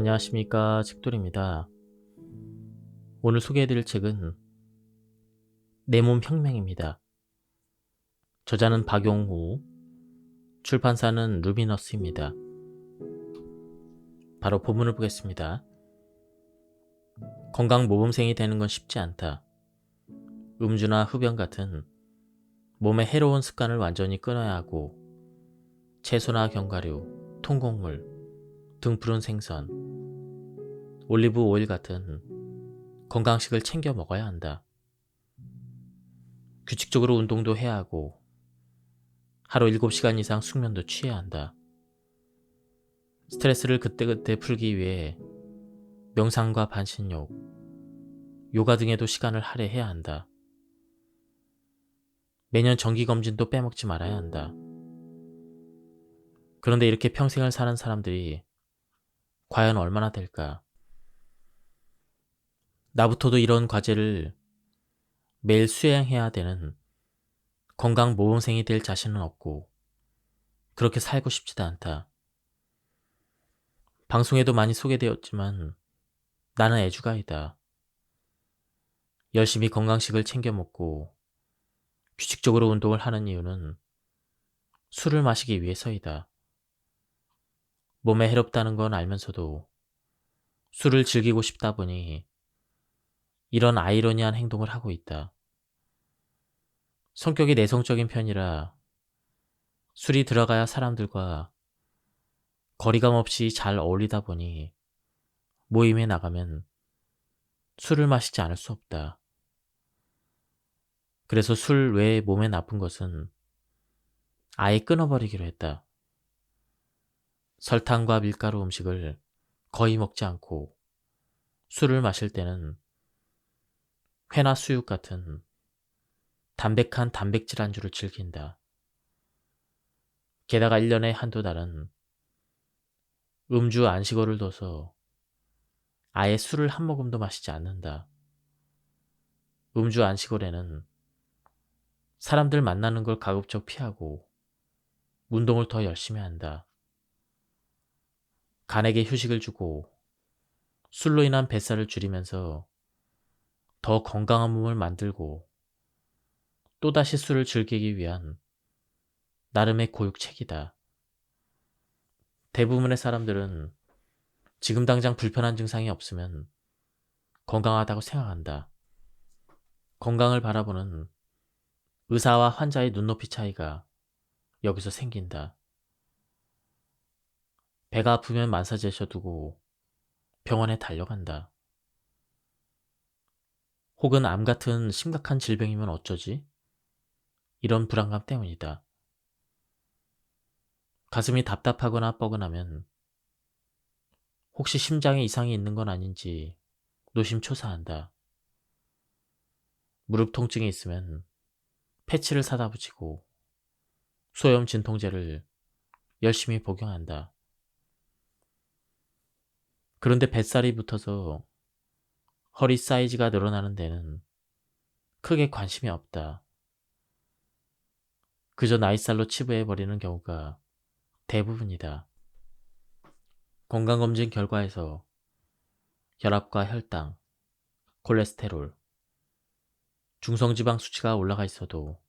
안녕하십니까, 책돌입니다. 오늘 소개해드릴 책은 내 몸 혁명입니다. 저자는 박용후, 출판사는 루미너스입니다. 바로 본문을 보겠습니다. 건강 모범생이 되는 건 쉽지 않다. 음주나 흡연 같은 몸에 해로운 습관을 완전히 끊어야 하고 채소나 견과류, 통곡물, 등푸른 생선, 올리브 오일 같은 건강식을 챙겨 먹어야 한다. 규칙적으로 운동도 해야 하고 하루 7시간 이상 숙면도 취해야 한다. 스트레스를 그때그때 풀기 위해 명상과 반신욕, 요가 등에도 시간을 할애해야 한다. 매년 정기검진도 빼먹지 말아야 한다. 그런데 이렇게 평생을 사는 사람들이 과연 얼마나 될까? 나부터도 이런 과제를 매일 수행해야 되는 건강 모범생이 될 자신은 없고 그렇게 살고 싶지도 않다. 방송에도 많이 소개되었지만 나는 애주가이다. 열심히 건강식을 챙겨 먹고 규칙적으로 운동을 하는 이유는 술을 마시기 위해서이다. 몸에 해롭다는 건 알면서도 술을 즐기고 싶다 보니 이런 아이러니한 행동을 하고 있다. 성격이 내성적인 편이라 술이 들어가야 사람들과 거리감 없이 잘 어울리다 보니 모임에 나가면 술을 마시지 않을 수 없다. 그래서 술 외에 몸에 나쁜 것은 아예 끊어버리기로 했다. 설탕과 밀가루 음식을 거의 먹지 않고 술을 마실 때는 회나 수육 같은 담백한 단백질 안주를 즐긴다. 게다가 1년에 한두 달은 음주 안식어를 둬서 아예 술을 한 모금도 마시지 않는다. 음주 안식어에는 사람들 만나는 걸 가급적 피하고 운동을 더 열심히 한다. 간에게 휴식을 주고 술로 인한 뱃살을 줄이면서 더 건강한 몸을 만들고 또다시 술을 즐기기 위한 나름의 고육책이다. 대부분의 사람들은 지금 당장 불편한 증상이 없으면 건강하다고 생각한다. 건강을 바라보는 의사와 환자의 눈높이 차이가 여기서 생긴다. 배가 아프면 마사지셔 두고 병원에 달려간다. 혹은 암 같은 심각한 질병이면 어쩌지? 이런 불안감 때문이다. 가슴이 답답하거나 뻐근하면 혹시 심장에 이상이 있는 건 아닌지 노심초사한다. 무릎 통증이 있으면 패치를 사다 붙이고 소염 진통제를 열심히 복용한다. 그런데 뱃살이 붙어서 허리 사이즈가 늘어나는 데는 크게 관심이 없다. 그저 나이살로 치부해버리는 경우가 대부분이다. 건강검진 결과에서 혈압과 혈당, 콜레스테롤, 중성지방 수치가 올라가 있어도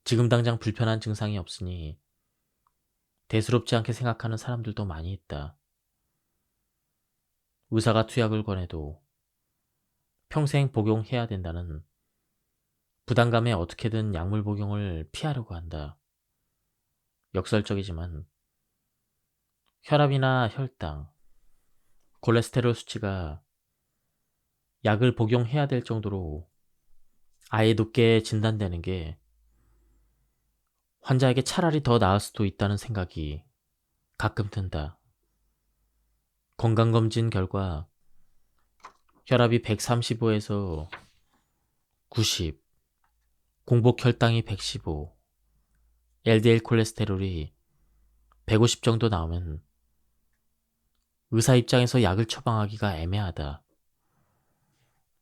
지금 당장 불편한 증상이 없으니 대수롭지 않게 생각하는 사람들도 많이 있다. 의사가 투약을 권해도 평생 복용해야 된다는 부담감에 어떻게든 약물 복용을 피하려고 한다. 역설적이지만 혈압이나 혈당, 콜레스테롤 수치가 약을 복용해야 될 정도로 아예 높게 진단되는 게 환자에게 차라리 더 나을 수도 있다는 생각이 가끔 든다. 건강검진 결과 혈압이 135에서 90, 공복 혈당이 115, LDL 콜레스테롤이 150 정도 나오면 의사 입장에서 약을 처방하기가 애매하다.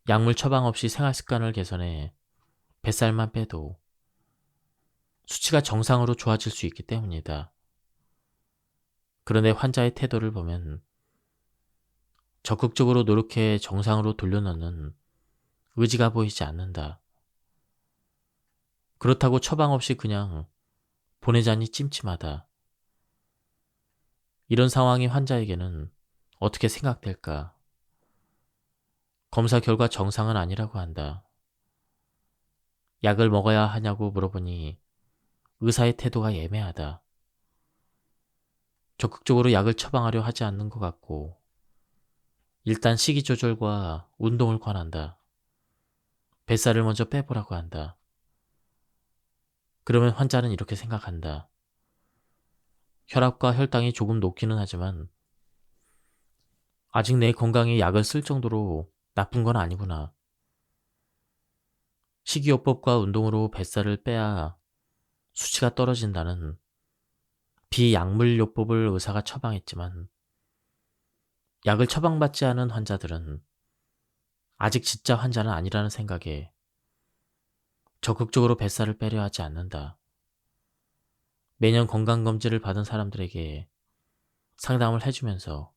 약물 처방 없이 생활 습관을 개선해 뱃살만 빼도 수치가 정상으로 좋아질 수 있기 때문이다. 그런데 환자의 태도를 보면 적극적으로 노력해 정상으로 돌려놓는 의지가 보이지 않는다. 그렇다고 처방 없이 그냥 보내자니 찜찜하다. 이런 상황이 환자에게는 어떻게 생각될까? 검사 결과 정상은 아니라고 한다. 약을 먹어야 하냐고 물어보니 의사의 태도가 애매하다. 적극적으로 약을 처방하려 하지 않는 것 같고, 일단 식이 조절과 운동을 권한다. 뱃살을 먼저 빼보라고 한다. 그러면 환자는 이렇게 생각한다. 혈압과 혈당이 조금 높기는 하지만 아직 내 건강에 약을 쓸 정도로 나쁜 건 아니구나. 식이요법과 운동으로 뱃살을 빼야 수치가 떨어진다는 비약물요법을 의사가 처방했지만 약을 처방받지 않은 환자들은 아직 진짜 환자는 아니라는 생각에 적극적으로 뱃살을 빼려 하지 않는다. 매년 건강검진을 받은 사람들에게 상담을 해주면서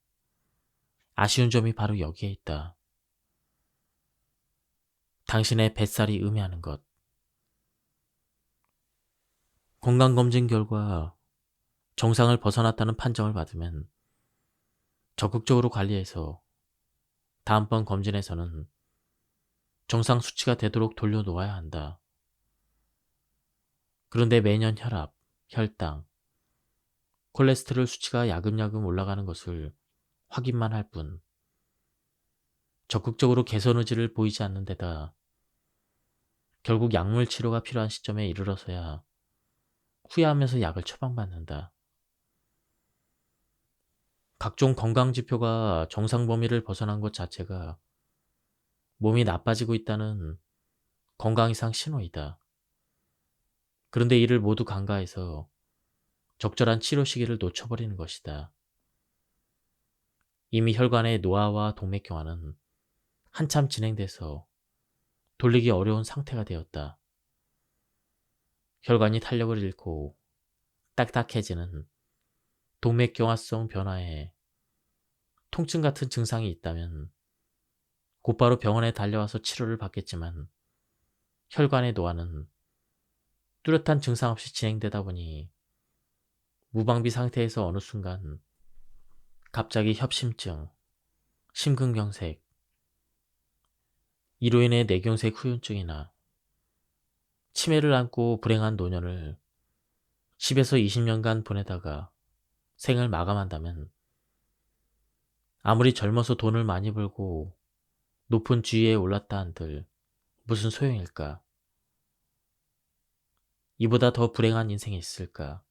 아쉬운 점이 바로 여기에 있다. 당신의 뱃살이 의미하는 것. 건강검진 결과 정상을 벗어났다는 판정을 받으면 적극적으로 관리해서 다음번 검진에서는 정상 수치가 되도록 돌려놓아야 한다. 그런데 매년 혈압, 혈당, 콜레스테롤 수치가 야금야금 올라가는 것을 확인만 할 뿐 적극적으로 개선 의지를 보이지 않는 데다 결국 약물 치료가 필요한 시점에 이르러서야 후회하면서 약을 처방받는다. 각종 건강지표가 정상 범위를 벗어난 것 자체가 몸이 나빠지고 있다는 건강 이상 신호이다. 그런데 이를 모두 간과해서 적절한 치료 시기를 놓쳐버리는 것이다. 이미 혈관의 노화와 동맥경화는 한참 진행돼서 돌리기 어려운 상태가 되었다. 혈관이 탄력을 잃고 딱딱해지는 동맥경화성 변화에 통증 같은 증상이 있다면 곧바로 병원에 달려와서 치료를 받겠지만 혈관의 노화는 뚜렷한 증상 없이 진행되다 보니 무방비 상태에서 어느 순간 갑자기 협심증, 심근경색, 이로 인해 뇌경색 후유증이나 치매를 안고 불행한 노년을 10에서 20년간 보내다가 생을 마감한다면 아무리 젊어서 돈을 많이 벌고 높은 지위에 올랐다 한들 무슨 소용일까? 이보다 더 불행한 인생이 있을까?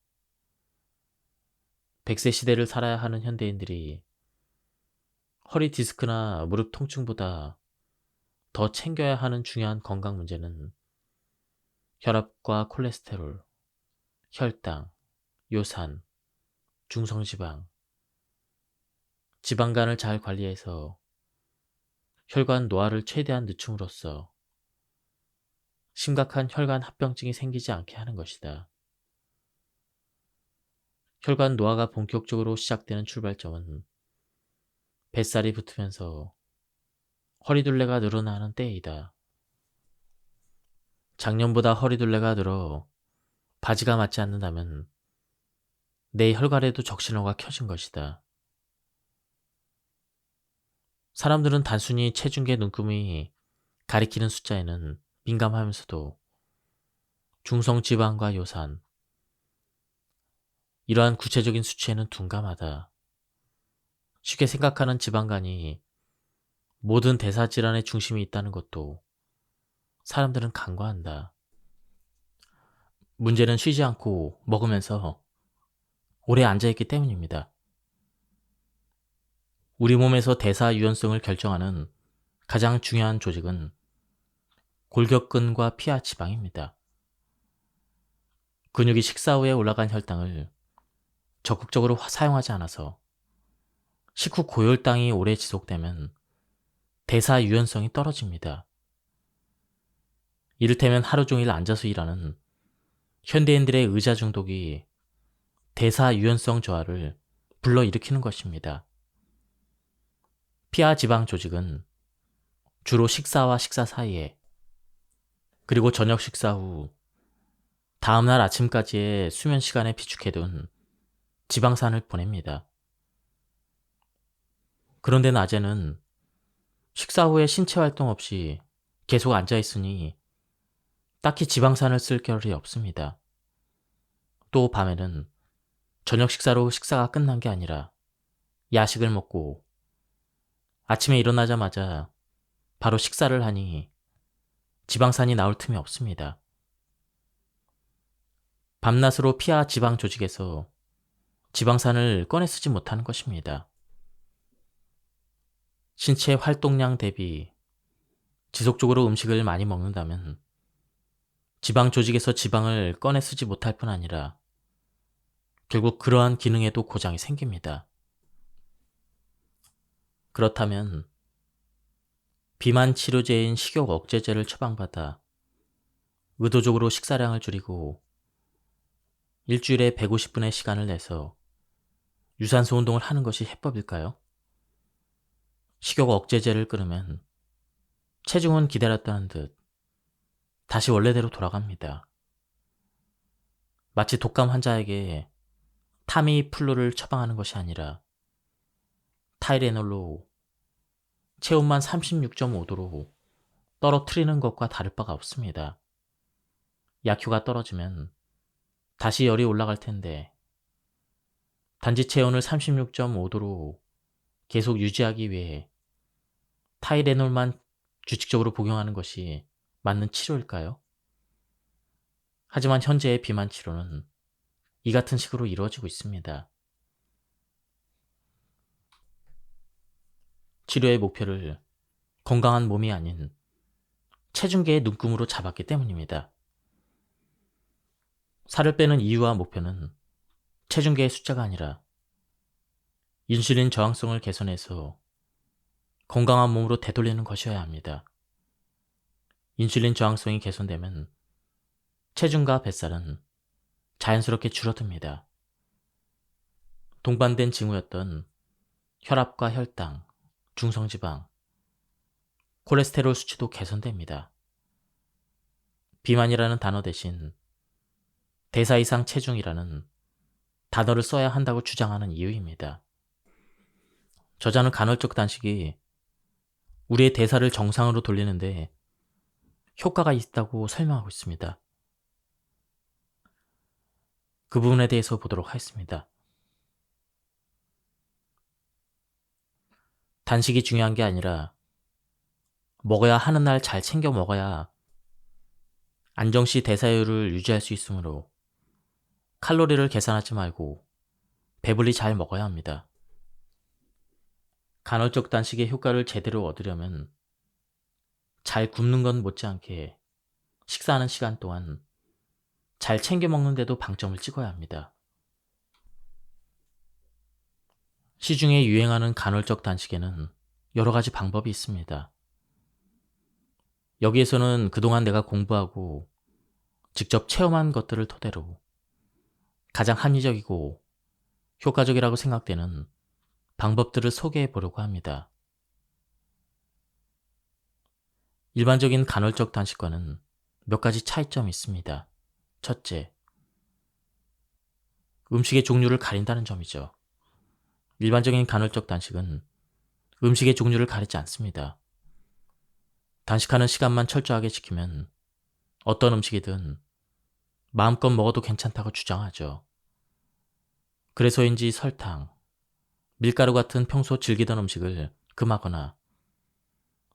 100세 시대를 살아야 하는 현대인들이 허리 디스크나 무릎 통증보다 더 챙겨야 하는 중요한 건강 문제는 혈압과 콜레스테롤, 혈당, 요산, 중성지방, 지방간을 잘 관리해서 혈관 노화를 최대한 늦춤으로써 심각한 혈관 합병증이 생기지 않게 하는 것이다. 혈관 노화가 본격적으로 시작되는 출발점은 뱃살이 붙으면서 허리둘레가 늘어나는 때이다. 작년보다 허리둘레가 늘어 바지가 맞지 않는다면 내 혈관에도 적신호가 켜진 것이다. 사람들은 단순히 체중계 눈금이 가리키는 숫자에는 민감하면서도 중성지방과 요산, 이러한 구체적인 수치에는 둔감하다. 쉽게 생각하는 지방간이 모든 대사질환의 중심이 있다는 것도 사람들은 간과한다. 문제는 쉬지 않고 먹으면서 오래 앉아있기 때문입니다. 우리 몸에서 대사 유연성을 결정하는 가장 중요한 조직은 골격근과 피하 지방입니다. 근육이 식사 후에 올라간 혈당을 적극적으로 사용하지 않아서 식후 고혈당이 오래 지속되면 대사 유연성이 떨어집니다. 이를테면 하루 종일 앉아서 일하는 현대인들의 의자 중독이 대사 유연성 저하를 불러일으키는 것입니다. 피하 지방 조직은 주로 식사와 식사 사이에, 그리고 저녁 식사 후 다음날 아침까지의 수면 시간에 비축해둔 지방산을 보냅니다. 그런데 낮에는 식사 후에 신체 활동 없이 계속 앉아있으니 딱히 지방산을 쓸 겨를이 없습니다. 또 밤에는 저녁 식사로 식사가 끝난 게 아니라 야식을 먹고 아침에 일어나자마자 바로 식사를 하니 지방산이 나올 틈이 없습니다. 밤낮으로 피하 지방 조직에서 지방산을 꺼내 쓰지 못하는 것입니다. 신체 활동량 대비 지속적으로 음식을 많이 먹는다면 지방 조직에서 지방을 꺼내 쓰지 못할 뿐 아니라 결국 그러한 기능에도 고장이 생깁니다. 그렇다면 비만 치료제인 식욕 억제제를 처방받아 의도적으로 식사량을 줄이고 일주일에 150분의 시간을 내서 유산소 운동을 하는 것이 해법일까요? 식욕 억제제를 끊으면 체중은 기다렸다는 듯 다시 원래대로 돌아갑니다. 마치 독감 환자에게 타미플루를 처방하는 것이 아니라 타이레놀로 체온만 36.5도로 떨어뜨리는 것과 다를 바가 없습니다. 약효가 떨어지면 다시 열이 올라갈 텐데 단지 체온을 36.5도로 계속 유지하기 위해 타이레놀만 규칙적으로 복용하는 것이 맞는 치료일까요? 하지만 현재의 비만 치료는 이 같은 식으로 이루어지고 있습니다. 치료의 목표를 건강한 몸이 아닌 체중계의 눈금으로 잡았기 때문입니다. 살을 빼는 이유와 목표는 체중계의 숫자가 아니라 인슐린 저항성을 개선해서 건강한 몸으로 되돌리는 것이어야 합니다. 인슐린 저항성이 개선되면 체중과 뱃살은 자연스럽게 줄어듭니다. 동반된 징후였던 혈압과 혈당, 중성지방, 콜레스테롤 수치도 개선됩니다. 비만이라는 단어 대신 대사 이상 체중이라는 단어를 써야 한다고 주장하는 이유입니다. 저자는 간헐적 단식이 우리의 대사를 정상으로 돌리는데 효과가 있다고 설명하고 있습니다. 그 부분에 대해서 보도록 하겠습니다. 단식이 중요한 게 아니라 먹어야 하는 날 잘 챙겨 먹어야 안정시 대사율을 유지할 수 있으므로 칼로리를 계산하지 말고 배불리 잘 먹어야 합니다. 간헐적 단식의 효과를 제대로 얻으려면 잘 굶는 건 못지않게 식사하는 시간 동안 잘 챙겨 먹는데도 방점을 찍어야 합니다. 시중에 유행하는 간헐적 단식에는 여러 가지 방법이 있습니다. 여기에서는 그동안 내가 공부하고 직접 체험한 것들을 토대로 가장 합리적이고 효과적이라고 생각되는 방법들을 소개해 보려고 합니다. 일반적인 간헐적 단식과는 몇 가지 차이점이 있습니다. 첫째, 음식의 종류를 가린다는 점이죠. 일반적인 간헐적 단식은 음식의 종류를 가리지 않습니다. 단식하는 시간만 철저하게 지키면 어떤 음식이든 마음껏 먹어도 괜찮다고 주장하죠. 그래서인지 설탕, 밀가루 같은 평소 즐기던 음식을 금하거나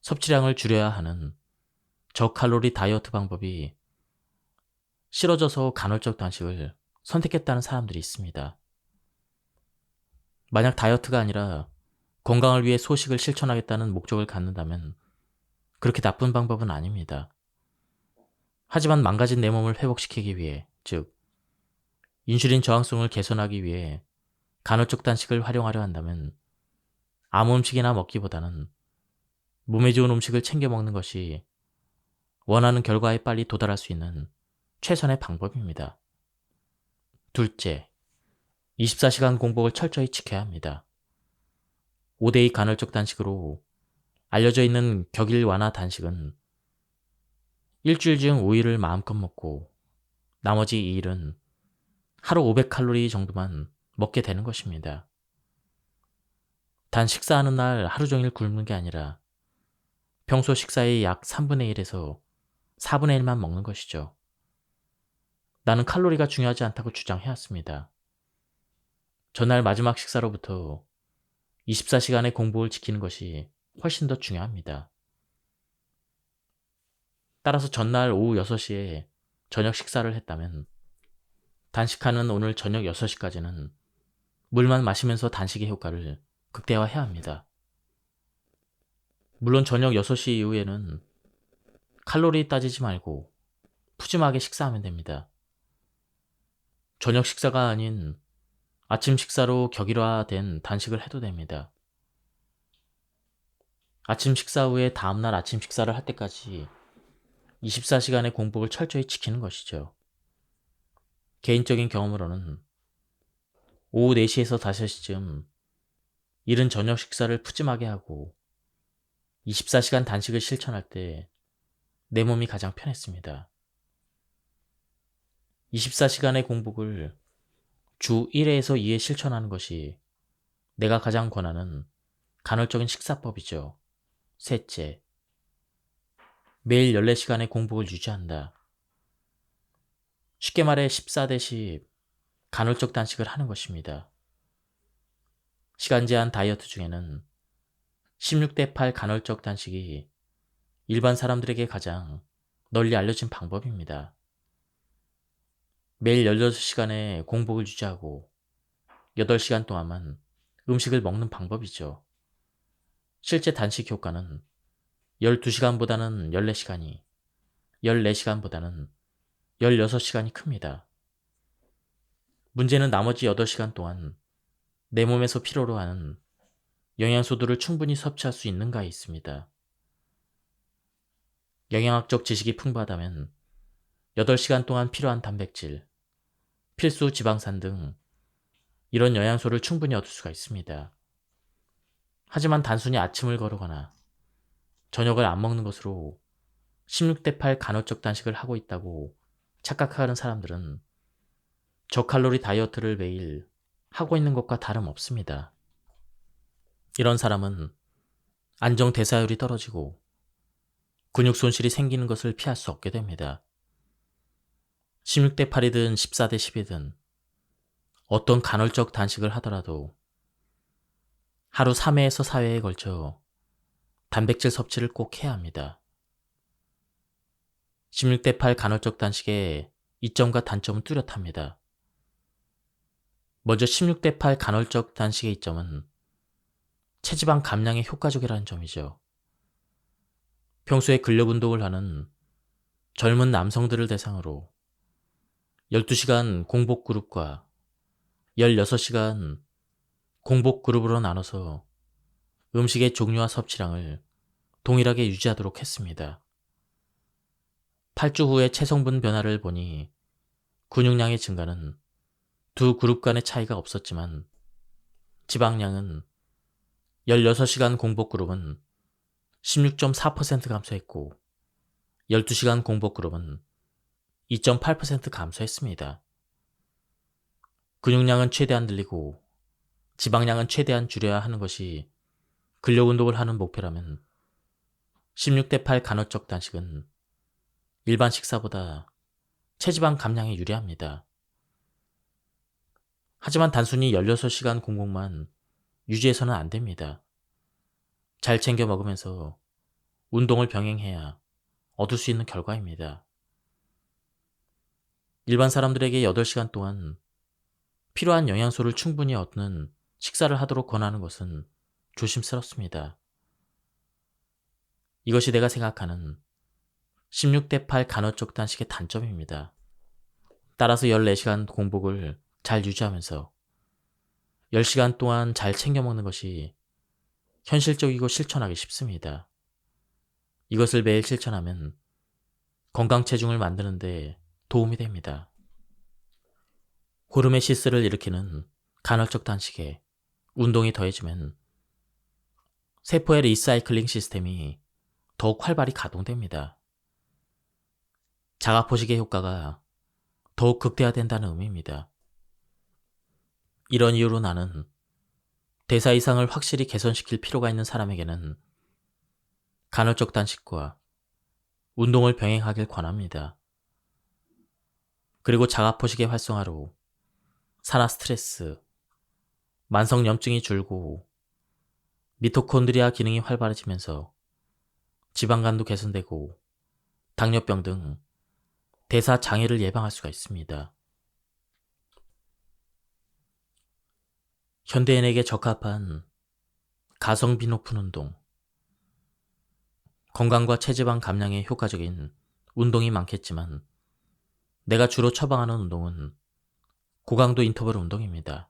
섭취량을 줄여야 하는 저칼로리 다이어트 방법이 싫어져서 간헐적 단식을 선택했다는 사람들이 있습니다. 만약 다이어트가 아니라 건강을 위해 소식을 실천하겠다는 목적을 갖는다면 그렇게 나쁜 방법은 아닙니다. 하지만 망가진 내 몸을 회복시키기 위해, 즉 인슐린 저항성을 개선하기 위해 간헐적 단식을 활용하려 한다면 아무 음식이나 먹기보다는 몸에 좋은 음식을 챙겨 먹는 것이 원하는 결과에 빨리 도달할 수 있는 최선의 방법입니다. 둘째, 24시간 공복을 철저히 지켜야 합니다. 5대2 간헐적 단식으로 알려져 있는 격일 완화 단식은 일주일 중 5일을 마음껏 먹고 나머지 2일은 하루 500칼로리 정도만 먹게 되는 것입니다. 단 식사하는 날 하루 종일 굶는 게 아니라 평소 식사의 약 3분의 1에서 4분의 1만 먹는 것이죠. 나는 칼로리가 중요하지 않다고 주장해왔습니다. 전날 마지막 식사로부터 24시간의 공복을 지키는 것이 훨씬 더 중요합니다. 따라서 전날 오후 6시에 저녁 식사를 했다면 단식하는 오늘 저녁 6시까지는 물만 마시면서 단식의 효과를 극대화해야 합니다. 물론 저녁 6시 이후에는 칼로리 따지지 말고 푸짐하게 식사하면 됩니다. 저녁 식사가 아닌 아침 식사로 격일화된 단식을 해도 됩니다. 아침 식사 후에 다음날 아침 식사를 할 때까지 24시간의 공복을 철저히 지키는 것이죠. 개인적인 경험으로는 오후 4시에서 5시쯤 이른 저녁 식사를 푸짐하게 하고 24시간 단식을 실천할 때 내 몸이 가장 편했습니다. 24시간의 공복을 주 1회에서 2회 실천하는 것이 내가 가장 권하는 간헐적인 식사법이죠. 셋째, 매일 14시간의 공복을 유지한다. 쉽게 말해 14대10 간헐적 단식을 하는 것입니다. 시간 제한 다이어트 중에는 16대8 간헐적 단식이 일반 사람들에게 가장 널리 알려진 방법입니다. 매일 16시간의 공복을 유지하고 8시간 동안만 음식을 먹는 방법이죠. 실제 단식 효과는 12시간보다는 14시간이, 14시간보다는 16시간이 큽니다. 문제는 나머지 8시간 동안 내 몸에서 필요로 하는 영양소들을 충분히 섭취할 수 있는가에 있습니다. 영양학적 지식이 풍부하다면 8시간 동안 필요한 단백질, 필수 지방산 등 이런 영양소를 충분히 얻을 수가 있습니다. 하지만 단순히 아침을 거르거나 저녁을 안 먹는 것으로 16대8 간헐적 단식을 하고 있다고 착각하는 사람들은 저칼로리 다이어트를 매일 하고 있는 것과 다름없습니다. 이런 사람은 안정 대사율이 떨어지고 근육 손실이 생기는 것을 피할 수 없게 됩니다. 16대8이든 14대10이든 어떤 간헐적 단식을 하더라도 하루 3회에서 4회에 걸쳐 단백질 섭취를 꼭 해야 합니다. 16대8 간헐적 단식의 이점과 단점은 뚜렷합니다. 먼저 16대8 간헐적 단식의 이점은 체지방 감량에 효과적이라는 점이죠. 평소에 근력 운동을 하는 젊은 남성들을 대상으로 12시간 공복 그룹과 16시간 공복 그룹으로 나눠서 음식의 종류와 섭취량을 동일하게 유지하도록 했습니다. 8주 후에 체성분 변화를 보니 근육량의 증가는 두 그룹 간의 차이가 없었지만 지방량은 16시간 공복 그룹은 16.4% 감소했고 12시간 공복 그룹은 2.8% 감소했습니다. 근육량은 최대한 늘리고 지방량은 최대한 줄여야 하는 것이 근력 운동을 하는 목표라면 16대8 간헐적 단식은 일반 식사보다 체지방 감량에 유리합니다. 하지만 단순히 16시간 공복만 유지해서는 안 됩니다. 잘 챙겨 먹으면서 운동을 병행해야 얻을 수 있는 결과입니다. 일반 사람들에게 8시간 동안 필요한 영양소를 충분히 얻는 식사를 하도록 권하는 것은 조심스럽습니다. 이것이 내가 생각하는 16대8 간헐적 단식의 단점입니다. 따라서 14시간 공복을 잘 유지하면서 10시간 동안 잘 챙겨 먹는 것이 현실적이고 실천하기 쉽습니다. 이것을 매일 실천하면 건강 체중을 만드는 데 도움이 됩니다. 호르메시스를 일으키는 간헐적 단식에 운동이 더해지면 세포의 리사이클링 시스템이 더욱 활발히 가동됩니다. 자가포식의 효과가 더욱 극대화된다는 의미입니다. 이런 이유로 나는 대사 이상을 확실히 개선시킬 필요가 있는 사람에게는 간헐적 단식과 운동을 병행하길 권합니다. 그리고 자가포식의 활성화로 산화 스트레스, 만성염증이 줄고 미토콘드리아 기능이 활발해지면서 지방간도 개선되고 당뇨병 등 대사 장애를 예방할 수가 있습니다. 현대인에게 적합한 가성비 높은 운동, 건강과 체지방 감량에 효과적인 운동이 많겠지만 내가 주로 처방하는 운동은 고강도 인터벌 운동입니다.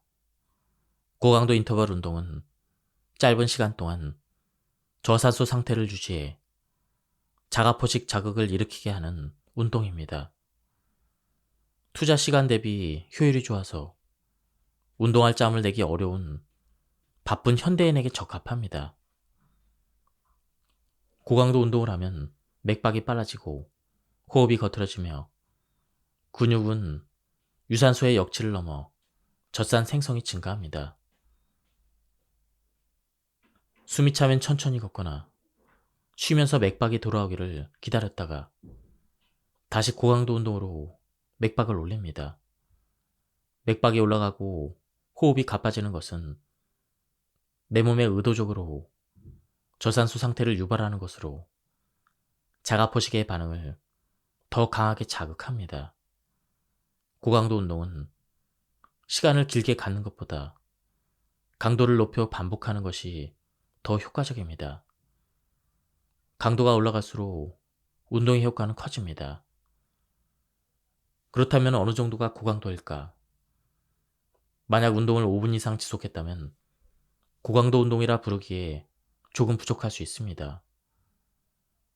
고강도 인터벌 운동은 짧은 시간 동안 저산소 상태를 유지해 자가포식 자극을 일으키게 하는 운동입니다. 투자 시간 대비 효율이 좋아서 운동할 짬을 내기 어려운 바쁜 현대인에게 적합합니다. 고강도 운동을 하면 맥박이 빨라지고 호흡이 거칠어지며 근육은 유산소의 역치를 넘어 젖산 생성이 증가합니다. 숨이 차면 천천히 걷거나 쉬면서 맥박이 돌아오기를 기다렸다가 다시 고강도 운동으로 맥박을 올립니다. 맥박이 올라가고 호흡이 가빠지는 것은 내 몸에 의도적으로 저산소 상태를 유발하는 것으로 자가포식의 반응을 더 강하게 자극합니다. 고강도 운동은 시간을 길게 갖는 것보다 강도를 높여 반복하는 것이 더 효과적입니다. 강도가 올라갈수록 운동의 효과는 커집니다. 그렇다면 어느 정도가 고강도일까? 만약 운동을 5분 이상 지속했다면 고강도 운동이라 부르기에 조금 부족할 수 있습니다.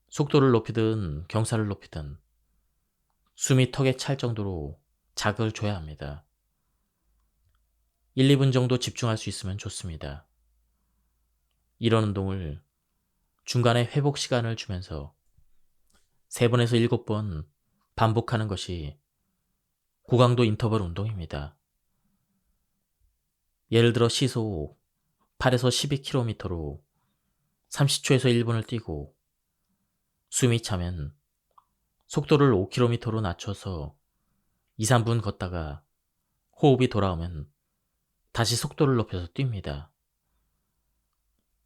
속도를 높이든 경사를 높이든 숨이 턱에 찰 정도로 자극을 줘야 합니다. 1, 2분 정도 집중할 수 있으면 좋습니다. 이런 운동을 중간에 회복 시간을 주면서 3번에서 7번 반복하는 것이 고강도 인터벌 운동입니다. 예를 들어 시속 8에서 12km로 30초에서 1분을 뛰고 숨이 차면 속도를 5km로 낮춰서 2, 3분 걷다가 호흡이 돌아오면 다시 속도를 높여서 뜁니다.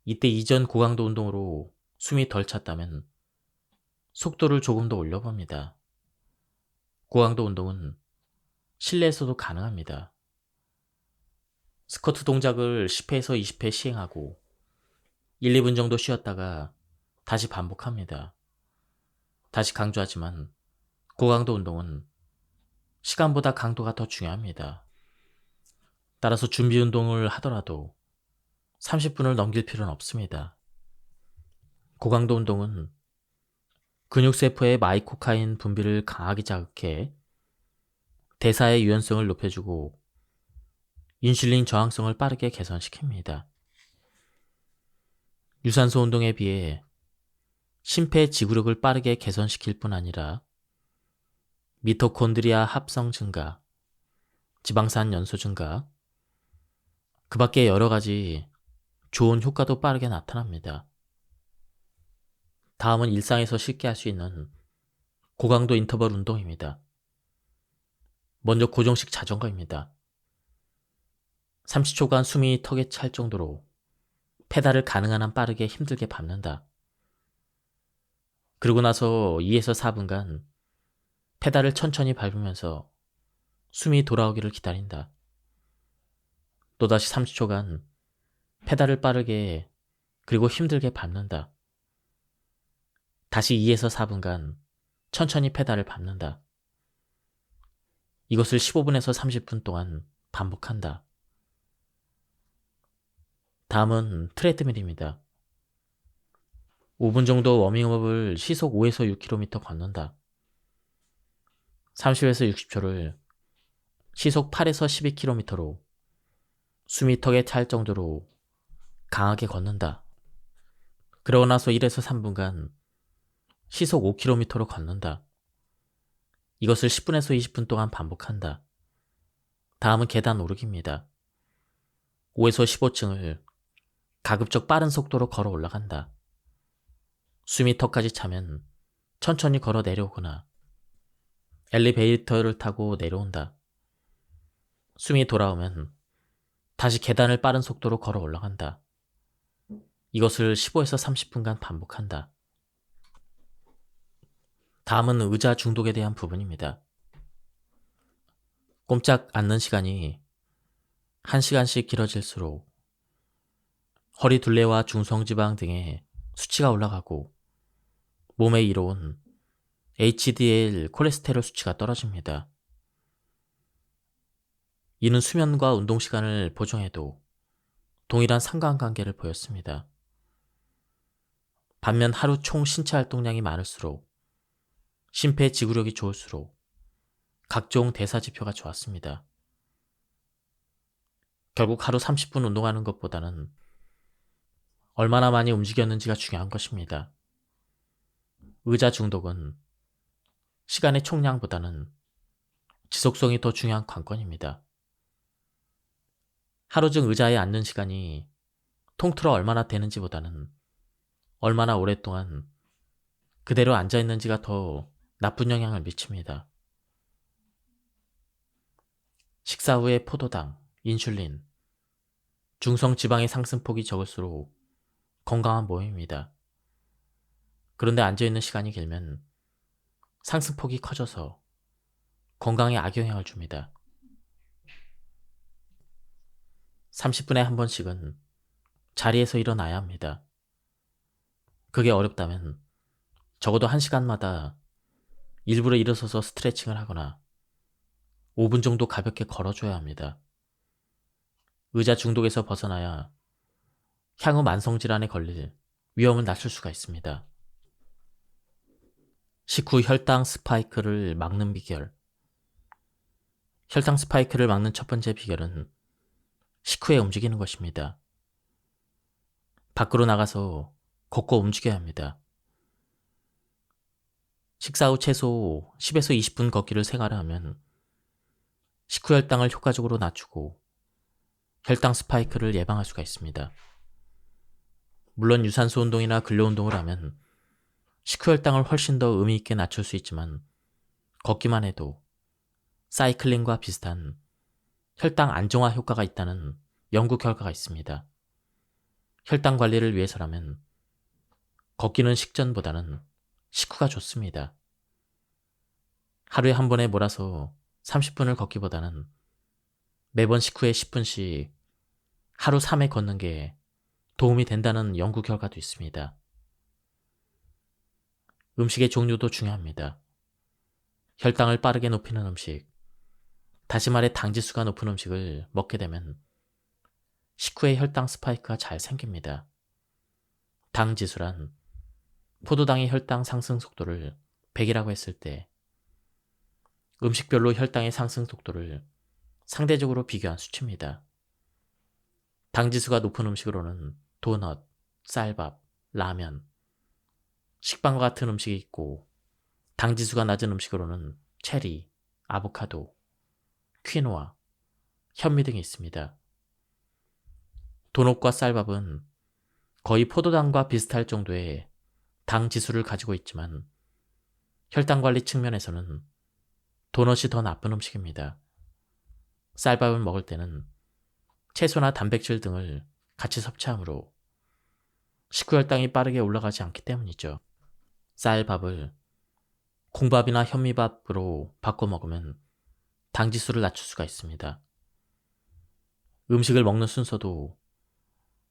이때 이전 고강도 운동으로 숨이 덜 찼다면 속도를 조금 더 올려봅니다. 고강도 운동은 실내에서도 가능합니다. 스쿼트 동작을 10회에서 20회 시행하고 1, 2분 정도 쉬었다가 다시 반복합니다. 다시 강조하지만 고강도 운동은 시간보다 강도가 더 중요합니다. 따라서 준비 운동을 하더라도 30분을 넘길 필요는 없습니다. 고강도 운동은 근육세포의 마이코카인 분비를 강하게 자극해 대사의 유연성을 높여주고 인슐린 저항성을 빠르게 개선시킵니다. 유산소 운동에 비해 심폐지구력을 빠르게 개선시킬 뿐 아니라 미토콘드리아 합성 증가, 지방산 연소 증가, 그 밖에 여러 가지 좋은 효과도 빠르게 나타납니다. 다음은 일상에서 쉽게 할 수 있는 고강도 인터벌 운동입니다. 먼저 고정식 자전거입니다. 30초간 숨이 턱에 찰 정도로 페달을 가능한 한 빠르게 힘들게 밟는다. 그러고 나서 2에서 4분간 페달을 천천히 밟으면서 숨이 돌아오기를 기다린다. 또다시 30초간 페달을 빠르게 그리고 힘들게 밟는다. 다시 2에서 4분간 천천히 페달을 밟는다. 이것을 15분에서 30분 동안 반복한다. 다음은 트레드밀입니다. 5분 정도 워밍업을 시속 5에서 6km 걷는다. 30에서 60초를 시속 8에서 12km로 숨이 턱에 찰 정도로 강하게 걷는다. 그러고 나서 1에서 3분간 시속 5km로 걷는다. 이것을 10분에서 20분 동안 반복한다. 다음은 계단 오르기입니다. 5에서 15층을 가급적 빠른 속도로 걸어 올라간다. 숨이 턱까지 차면 천천히 걸어 내려오거나 엘리베이터를 타고 내려온다. 숨이 돌아오면 다시 계단을 빠른 속도로 걸어 올라간다. 이것을 15에서 30분간 반복한다. 다음은 의자 중독에 대한 부분입니다. 꼼짝 않는 시간이 1시간씩 길어질수록 허리 둘레와 중성지방 등의 수치가 올라가고 몸에 이로운 HDL 콜레스테롤 수치가 떨어집니다. 이는 수면과 운동 시간을 보정해도 동일한 상관관계를 보였습니다. 반면 하루 총 신체 활동량이 많을수록 심폐지구력이 좋을수록 각종 대사지표가 좋았습니다. 결국 하루 30분 운동하는 것보다는 얼마나 많이 움직였는지가 중요한 것입니다. 의자 중독은 시간의 총량보다는 지속성이 더 중요한 관건입니다. 하루 중 의자에 앉는 시간이 통틀어 얼마나 되는지보다는 얼마나 오랫동안 그대로 앉아있는지가 더 나쁜 영향을 미칩니다. 식사 후에 포도당, 인슐린, 중성지방의 상승폭이 적을수록 건강한 모임입니다. 그런데 앉아있는 시간이 길면 상승폭이 커져서 건강에 악영향을 줍니다. 30분에 한 번씩은 자리에서 일어나야 합니다. 그게 어렵다면 적어도 1시간마다 일부러 일어서서 스트레칭을 하거나 5분 정도 가볍게 걸어줘야 합니다. 의자 중독에서 벗어나야 향후 만성질환에 걸릴 위험을 낮출 수가 있습니다. 식후 혈당 스파이크를 막는 비결. 혈당 스파이크를 막는 첫 번째 비결은 식후에 움직이는 것입니다. 밖으로 나가서 걷고 움직여야 합니다. 식사 후 최소 10에서 20분 걷기를 생활하면 식후 혈당을 효과적으로 낮추고 혈당 스파이크를 예방할 수가 있습니다. 물론 유산소 운동이나 근력 운동을 하면 식후 혈당을 훨씬 더 의미 있게 낮출 수 있지만 걷기만 해도 사이클링과 비슷한 혈당 안정화 효과가 있다는 연구 결과가 있습니다. 혈당 관리를 위해서라면 걷기는 식전보다는 식후가 좋습니다. 하루에 한 번에 몰아서 30분을 걷기보다는 매번 식후에 10분씩 하루 3회 걷는 게 도움이 된다는 연구 결과도 있습니다. 음식의 종류도 중요합니다. 혈당을 빠르게 높이는 음식, 다시 말해 당지수가 높은 음식을 먹게 되면 식후에 혈당 스파이크가 잘 생깁니다. 당지수란 포도당의 혈당 상승 속도를 100이라고 했을 때 음식별로 혈당의 상승 속도를 상대적으로 비교한 수치입니다. 당지수가 높은 음식으로는 도넛, 쌀밥, 라면, 식빵과 같은 음식이 있고 당지수가 낮은 음식으로는 체리, 아보카도, 퀴노아, 현미 등이 있습니다. 도넛과 쌀밥은 거의 포도당과 비슷할 정도의 당 지수를 가지고 있지만 혈당 관리 측면에서는 도넛이 더 나쁜 음식입니다. 쌀밥을 먹을 때는 채소나 단백질 등을 같이 섭취하므로 식후 혈당이 빠르게 올라가지 않기 때문이죠. 쌀밥을 콩밥이나 현미밥으로 바꿔 먹으면 당지수를 낮출 수가 있습니다. 음식을 먹는 순서도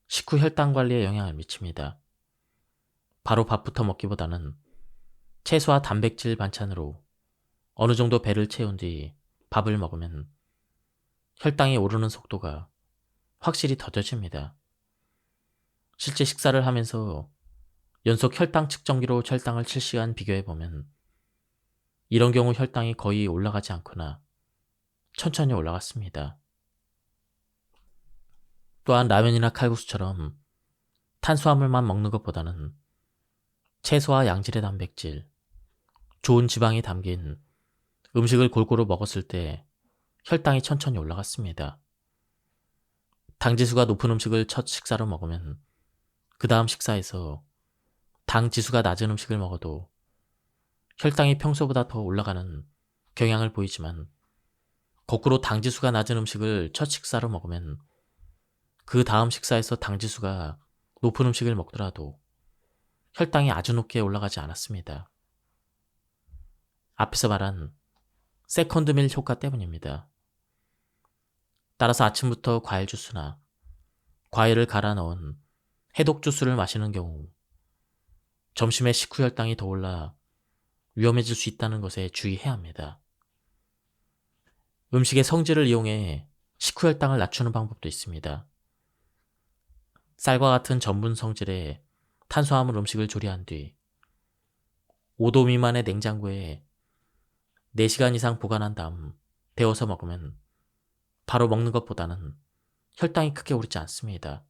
식후 혈당 관리에 영향을 미칩니다. 바로 밥부터 먹기보다는 채소와 단백질 반찬으로 어느 정도 배를 채운 뒤 밥을 먹으면 혈당이 오르는 속도가 확실히 더뎌집니다. 실제 식사를 하면서 연속 혈당 측정기로 혈당을 7시간 비교해보면 이런 경우 혈당이 거의 올라가지 않거나 천천히 올라갔습니다. 또한 라면이나 칼국수처럼 탄수화물만 먹는 것보다는 채소와 양질의 단백질, 좋은 지방이 담긴 음식을 골고루 먹었을 때 혈당이 천천히 올라갔습니다. 당지수가 높은 음식을 첫 식사로 먹으면 그 다음 식사에서 당 지수가 낮은 음식을 먹어도 혈당이 평소보다 더 올라가는 경향을 보이지만, 거꾸로 당 지수가 낮은 음식을 첫 식사로 먹으면 그 다음 식사에서 당 지수가 높은 음식을 먹더라도 혈당이 아주 높게 올라가지 않았습니다. 앞에서 말한 세컨드밀 효과 때문입니다. 따라서 아침부터 과일 주스나 과일을 갈아 넣은 해독 주스를 마시는 경우 점심에 식후 혈당이 더 올라 위험해질 수 있다는 것에 주의해야 합니다. 음식의 성질을 이용해 식후 혈당을 낮추는 방법도 있습니다. 쌀과 같은 전분 성질의 탄수화물 음식을 조리한 뒤 5도 미만의 냉장고에 4시간 이상 보관한 다음 데워서 먹으면 바로 먹는 것보다는 혈당이 크게 오르지 않습니다.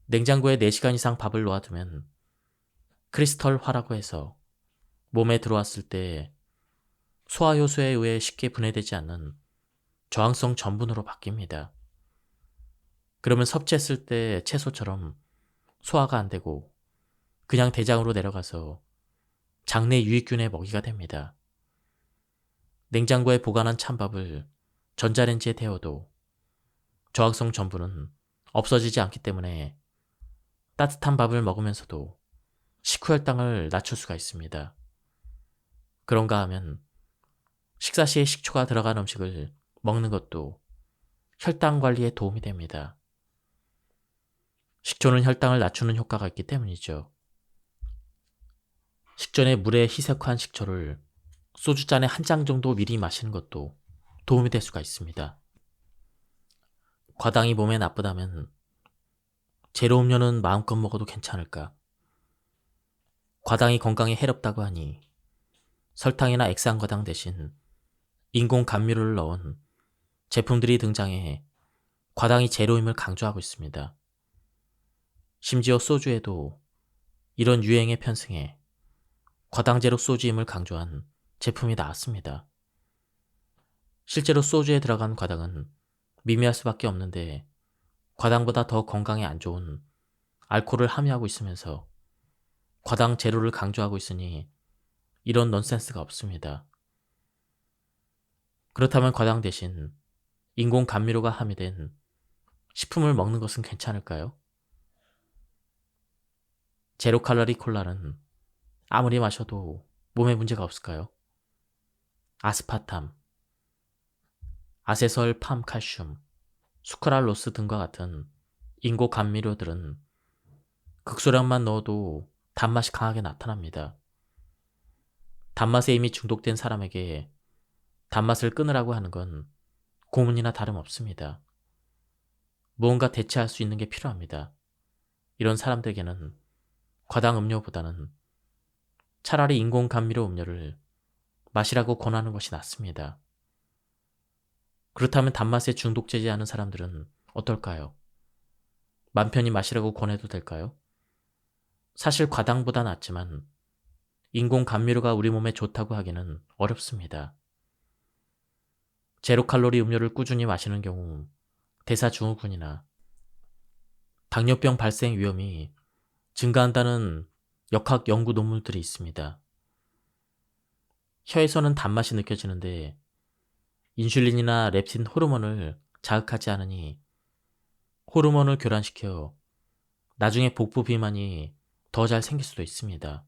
냉장고에 4시간 이상 밥을 놓아두면 크리스털화라고 해서 몸에 들어왔을 때 소화효소에 의해 쉽게 분해되지 않는 저항성 전분으로 바뀝니다. 그러면 섭취했을 때 채소처럼 소화가 안 되고 그냥 대장으로 내려가서 장내 유익균의 먹이가 됩니다. 냉장고에 보관한 찬밥을 전자레인지에 데워도 저항성 전분은 없어지지 않기 때문에 따뜻한 밥을 먹으면서도 식후 혈당을 낮출 수가 있습니다. 그런가 하면 식사 시에 식초가 들어간 음식을 먹는 것도 혈당 관리에 도움이 됩니다. 식초는 혈당을 낮추는 효과가 있기 때문이죠. 식전에 물에 희석한 식초를 소주잔에 한 장 정도 미리 마시는 것도 도움이 될 수가 있습니다. 과당이 몸에 나쁘다면 제로 음료는 마음껏 먹어도 괜찮을까? 과당이 건강에 해롭다고 하니 설탕이나 액상과당 대신 인공 감미료를 넣은 제품들이 등장해 과당이 제로임을 강조하고 있습니다. 심지어 소주에도 이런 유행에 편승해 과당 제로 소주임을 강조한 제품이 나왔습니다. 실제로 소주에 들어간 과당은 미미할 수밖에 없는데 과당보다 더 건강에 안 좋은 알코올을 함유하고 있으면서 과당 제로를 강조하고 있으니 이런 넌센스가 없습니다. 그렇다면 과당 대신 인공 감미료가 함유된 식품을 먹는 것은 괜찮을까요? 제로 칼로리 콜라는 아무리 마셔도 몸에 문제가 없을까요? 아스파탐, 아세설 팜칼슘, 수크랄로스 등과 같은 인공 감미료들은 극소량만 넣어도 단맛이 강하게 나타납니다. 단맛에 이미 중독된 사람에게 단맛을 끊으라고 하는 건 고문이나 다름없습니다. 무언가 대체할 수 있는 게 필요합니다. 이런 사람들에게는 과당 음료보다는 차라리 인공 감미료 음료를 마시라고 권하는 것이 낫습니다. 그렇다면 단맛에 중독되지 않은 사람들은 어떨까요? 맘 편히 마시라고 권해도 될까요? 사실 과당보다 낫지만 인공 감미료가 우리 몸에 좋다고 하기는 어렵습니다. 제로 칼로리 음료를 꾸준히 마시는 경우 대사증후군이나 당뇨병 발생 위험이 증가한다는 역학 연구 논문들이 있습니다. 혀에서는 단맛이 느껴지는데 인슐린이나 렙틴 호르몬을 자극하지 않으니 호르몬을 교란시켜 나중에 복부 비만이 더 잘 생길 수도 있습니다.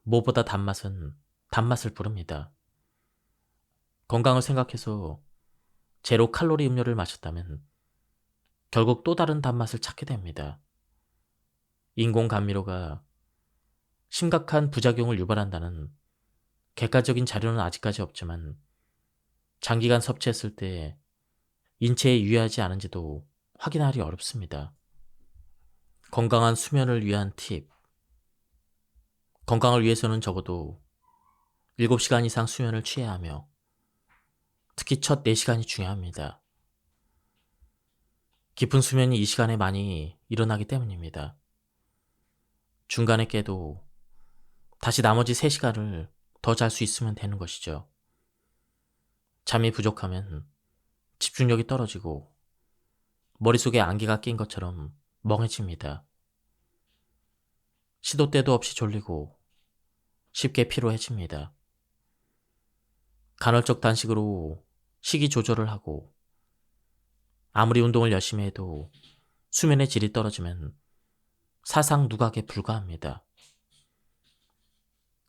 무엇보다 단맛은 단맛을 부릅니다. 건강을 생각해서 제로 칼로리 음료를 마셨다면 결국 또 다른 단맛을 찾게 됩니다. 인공 감미료가 심각한 부작용을 유발한다는 객관적인 자료는 아직까지 없지만 장기간 섭취했을 때 인체에 유해하지 않은지도 확인하기 어렵습니다. 건강한 수면을 위한 팁. 건강을 위해서는 적어도 7시간 이상 수면을 취해야 하며 특히 첫 4시간이 중요합니다. 깊은 수면이 이 시간에 많이 일어나기 때문입니다. 중간에 깨도 다시 나머지 3시간을 더 잘 수 있으면 되는 것이죠. 잠이 부족하면 집중력이 떨어지고 머릿속에 안개가 낀 것처럼 멍해집니다. 시도 때도 없이 졸리고 쉽게 피로해집니다. 간헐적 단식으로 식이 조절을 하고 아무리 운동을 열심히 해도 수면의 질이 떨어지면 사상 누각에 불과합니다.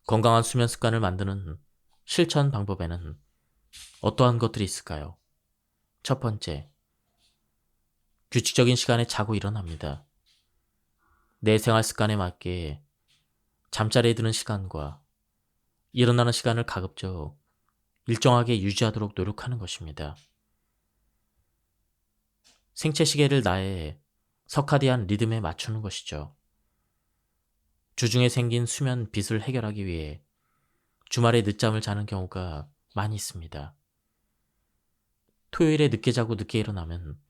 건강한 수면 습관을 만드는 실천 방법에는 어떠한 것들이 있을까요? 첫 번째, 규칙적인 시간에 자고 일어납니다. 내 생활 습관에 맞게 잠자리에 드는 시간과 일어나는 시간을 가급적 일정하게 유지하도록 노력하는 것입니다. 생체 시계를 나의 서카디안 리듬에 맞추는 것이죠. 주중에 생긴 수면 빗을 해결하기 위해 주말에 늦잠을 자는 경우가 많이 있습니다. 토요일에 늦게 자고 늦게 일어나면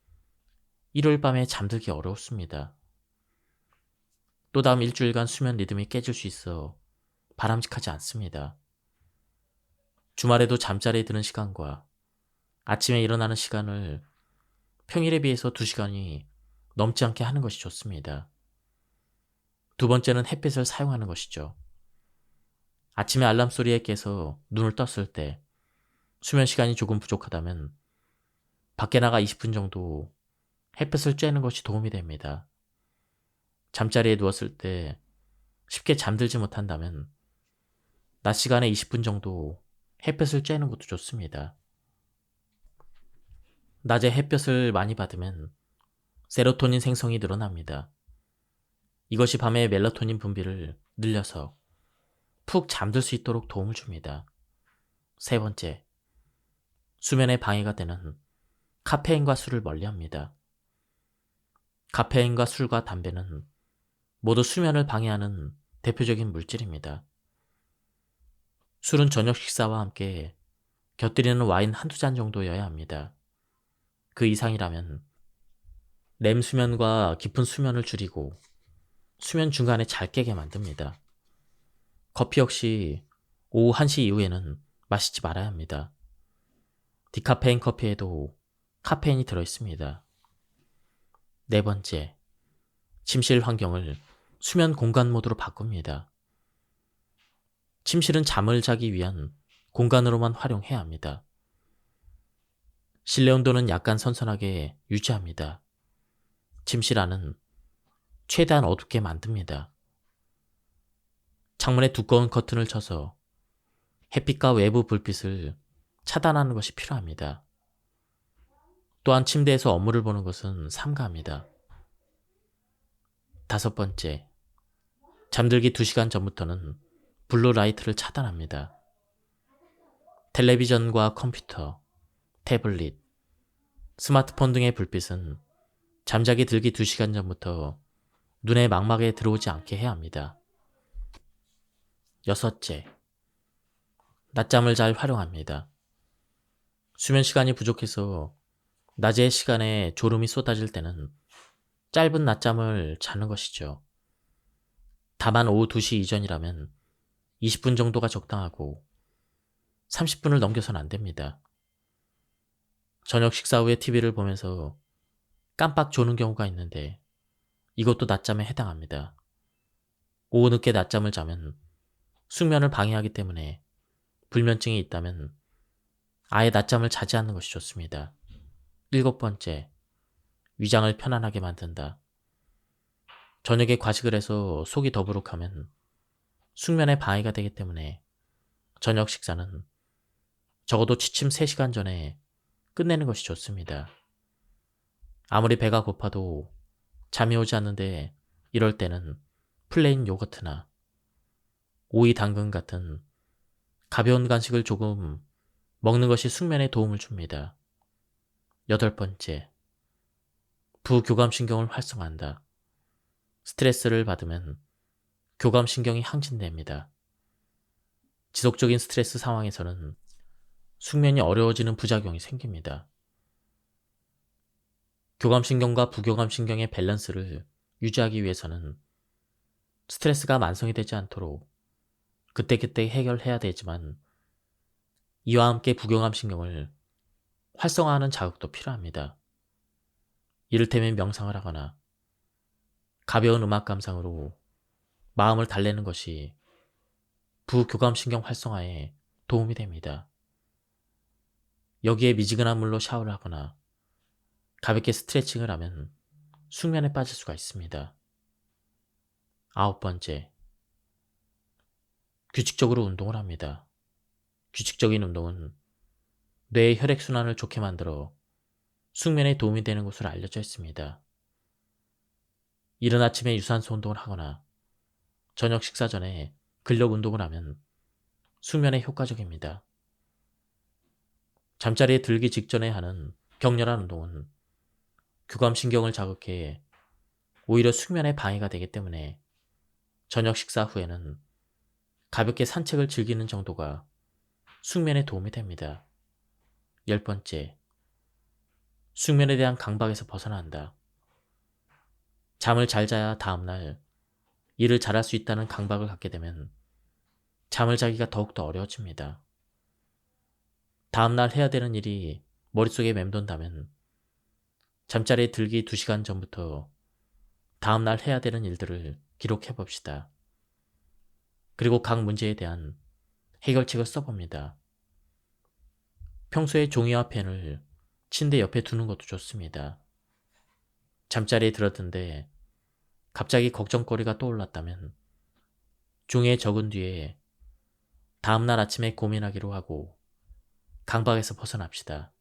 일요일 밤에 잠들기 어렵습니다. 또 다음 일주일간 수면 리듬이 깨질 수 있어 바람직하지 않습니다. 주말에도 잠자리에 드는 시간과 아침에 일어나는 시간을 평일에 비해서 2시간이 넘지 않게 하는 것이 좋습니다. 두 번째는 햇빛을 사용하는 것이죠. 아침에 알람 소리에 깨서 눈을 떴을 때 수면 시간이 조금 부족하다면 밖에 나가 20분 정도 햇빛을 쬐는 것이 도움이 됩니다. 잠자리에 누웠을 때 쉽게 잠들지 못한다면 낮 시간에 20분 정도 햇볕을 쬐는 것도 좋습니다. 낮에 햇볕을 많이 받으면 세로토닌 생성이 늘어납니다. 이것이 밤에 멜라토닌 분비를 늘려서 푹 잠들 수 있도록 도움을 줍니다. 세 번째, 수면에 방해가 되는 카페인과 술을 멀리합니다. 카페인과 술과 담배는 모두 수면을 방해하는 대표적인 물질입니다. 술은 저녁 식사와 함께 곁들이는 와인 한두 잔 정도여야 합니다. 그 이상이라면 렘 수면과 깊은 수면을 줄이고 수면 중간에 잘 깨게 만듭니다. 커피 역시 오후 1시 이후에는 마시지 말아야 합니다. 디카페인 커피에도 카페인이 들어있습니다. 네 번째, 침실 환경을 수면 공간 모드로 바꿉니다. 침실은 잠을 자기 위한 공간으로만 활용해야 합니다. 실내 온도는 약간 선선하게 유지합니다. 침실 안은 최대한 어둡게 만듭니다. 창문에 두꺼운 커튼을 쳐서 햇빛과 외부 불빛을 차단하는 것이 필요합니다. 또한 침대에서 업무를 보는 것은 삼가합니다. 다섯 번째, 잠들기 2시간 전부터는 블루라이트를 차단합니다. 텔레비전과 컴퓨터, 태블릿, 스마트폰 등의 불빛은 잠자기 들기 2시간 전부터 눈의 망막에 들어오지 않게 해야 합니다. 여섯째, 낮잠을 잘 활용합니다. 수면 시간이 부족해서 낮의 시간에 졸음이 쏟아질 때는 짧은 낮잠을 자는 것이죠. 다만 오후 2시 이전이라면 20분 정도가 적당하고 30분을 넘겨서는 안 됩니다. 저녁 식사 후에 TV를 보면서 깜빡 조는 경우가 있는데 이것도 낮잠에 해당합니다. 오후 늦게 낮잠을 자면 숙면을 방해하기 때문에 불면증이 있다면 아예 낮잠을 자지 않는 것이 좋습니다. 일곱 번째, 위장을 편안하게 만든다. 저녁에 과식을 해서 속이 더부룩하면 숙면에 방해가 되기 때문에 저녁 식사는 적어도 취침 3시간 전에 끝내는 것이 좋습니다. 아무리 배가 고파도 잠이 오지 않는데 이럴 때는 플레인 요거트나 오이 당근 같은 가벼운 간식을 조금 먹는 것이 숙면에 도움을 줍니다. 여덟 번째, 부교감신경을 활성화한다. 스트레스를 받으면 교감신경이 항진됩니다. 지속적인 스트레스 상황에서는 숙면이 어려워지는 부작용이 생깁니다. 교감신경과 부교감신경의 밸런스를 유지하기 위해서는 스트레스가 만성이 되지 않도록 그때그때 해결해야 되지만, 이와 함께 부교감신경을 활성화하는 자극도 필요합니다. 이를테면 명상을 하거나 가벼운 음악 감상으로 마음을 달래는 것이 부교감신경 활성화에 도움이 됩니다. 여기에 미지근한 물로 샤워를 하거나 가볍게 스트레칭을 하면 숙면에 빠질 수가 있습니다. 9번째, 규칙적으로 운동을 합니다. 규칙적인 운동은 뇌의 혈액순환을 좋게 만들어 숙면에 도움이 되는 것으로 알려져 있습니다. 이른 아침에 유산소 운동을 하거나 저녁 식사 전에 근력 운동을 하면 숙면에 효과적입니다. 잠자리에 들기 직전에 하는 격렬한 운동은 교감신경을 자극해 오히려 숙면에 방해가 되기 때문에 저녁 식사 후에는 가볍게 산책을 즐기는 정도가 숙면에 도움이 됩니다. 10번째, 숙면에 대한 강박에서 벗어난다. 잠을 잘 자야 다음날 일을 잘할 수 있다는 강박을 갖게 되면 잠을 자기가 더욱더 어려워집니다. 다음날 해야 되는 일이 머릿속에 맴돈다면 잠자리에 들기 2시간 전부터 다음날 해야 되는 일들을 기록해 봅시다. 그리고 각 문제에 대한 해결책을 써봅니다. 평소에 종이와 펜을 침대 옆에 두는 것도 좋습니다. 잠자리에 들었는데 갑자기 걱정거리가 떠올랐다면 종이에 적은 뒤에 다음날 아침에 고민하기로 하고 강박에서 벗어납시다.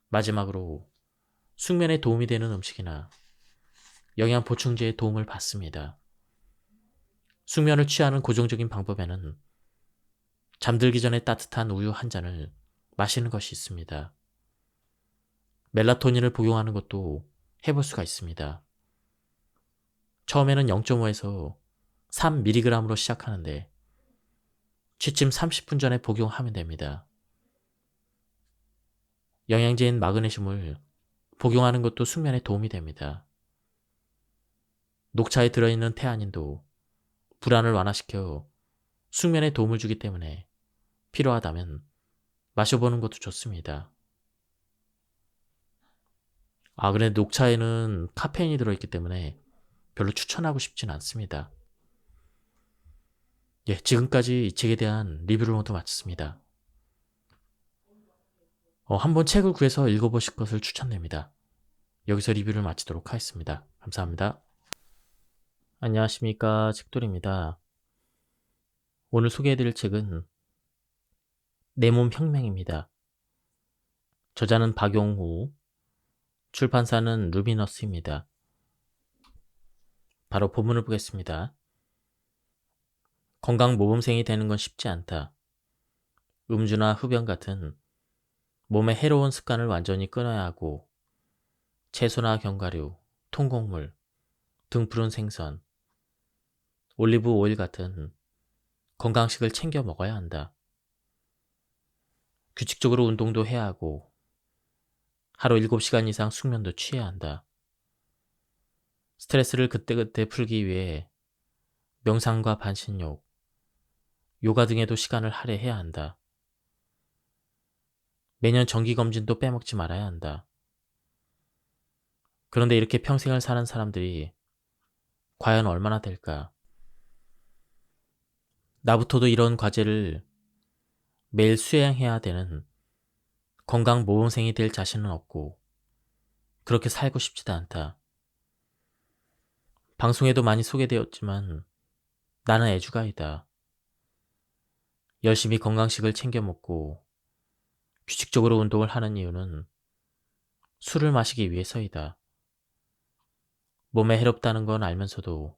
마지막으로 숙면에 도움이 되는 음식이나 영양 보충제의 도움을 받습니다. 숙면을 취하는 고정적인 방법에는 잠들기 전에 따뜻한 우유 한 잔을 마시는 것이 있습니다. 멜라토닌을 복용하는 것도 해볼 수가 있습니다. 처음에는 0.5에서 3mg으로 시작하는데 취침 30분 전에 복용하면 됩니다. 영양제인 마그네슘을 복용하는 것도 숙면에 도움이 됩니다. 녹차에 들어있는 테아닌도 불안을 완화시켜 숙면에 도움을 주기 때문에 필요하다면 마셔보는 것도 좋습니다. 그런데 녹차에는 카페인이 들어있기 때문에 별로 추천하고 싶진 않습니다. 지금까지 이 책에 대한 리뷰를 모두 마쳤습니다. 한번 책을 구해서 읽어보실 것을 추천드립니다. 여기서 리뷰를 마치도록 하겠습니다. 감사합니다. 안녕하십니까, 책돌입니다. 오늘 소개해드릴 책은 내 몸 혁명입니다. 저자는 박용후, 출판사는 루미너스입니다. 바로 본문을 보겠습니다. 건강 모범생이 되는 건 쉽지 않다. 음주나 흡연 같은 몸에 해로운 습관을 완전히 끊어야 하고 채소나 견과류, 통곡물, 등푸른 생선, 올리브 오일 같은 건강식을 챙겨 먹어야 한다. 규칙적으로 운동도 해야 하고 하루 7시간 이상 숙면도 취해야 한다. 스트레스를 그때그때 풀기 위해 명상과 반신욕, 요가 등에도 시간을 할애해야 한다. 매년 정기검진도 빼먹지 말아야 한다. 그런데 이렇게 평생을 사는 사람들이 과연 얼마나 될까? 나부터도 이런 과제를 매일 수행해야 되는 건강 모범생이 될 자신은 없고 그렇게 살고 싶지도 않다. 방송에도 많이 소개되었지만 나는 애주가이다. 열심히 건강식을 챙겨 먹고 규칙적으로 운동을 하는 이유는 술을 마시기 위해서이다. 몸에 해롭다는 건 알면서도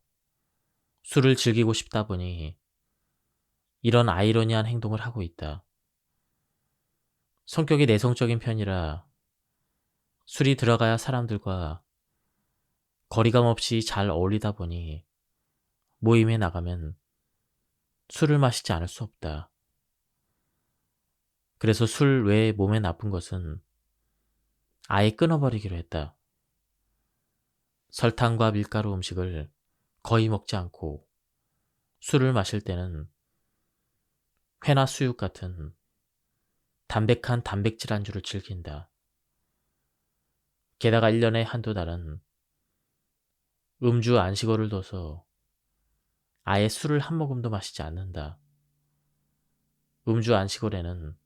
술을 즐기고 싶다 보니 이런 아이러니한 행동을 하고 있다. 성격이 내성적인 편이라 술이 들어가야 사람들과 거리감 없이 잘 어울리다 보니 모임에 나가면 술을 마시지 않을 수 없다. 그래서 술 외에 몸에 나쁜 것은 아예 끊어버리기로 했다. 설탕과 밀가루 음식을 거의 먹지 않고 술을 마실 때는 회나 수육 같은 담백한 단백질 안주를 즐긴다. 게다가 1년에 한두 달은 음주 안식어를 둬서 아예 술을 한 모금도 마시지 않는다. 음주 안식어에는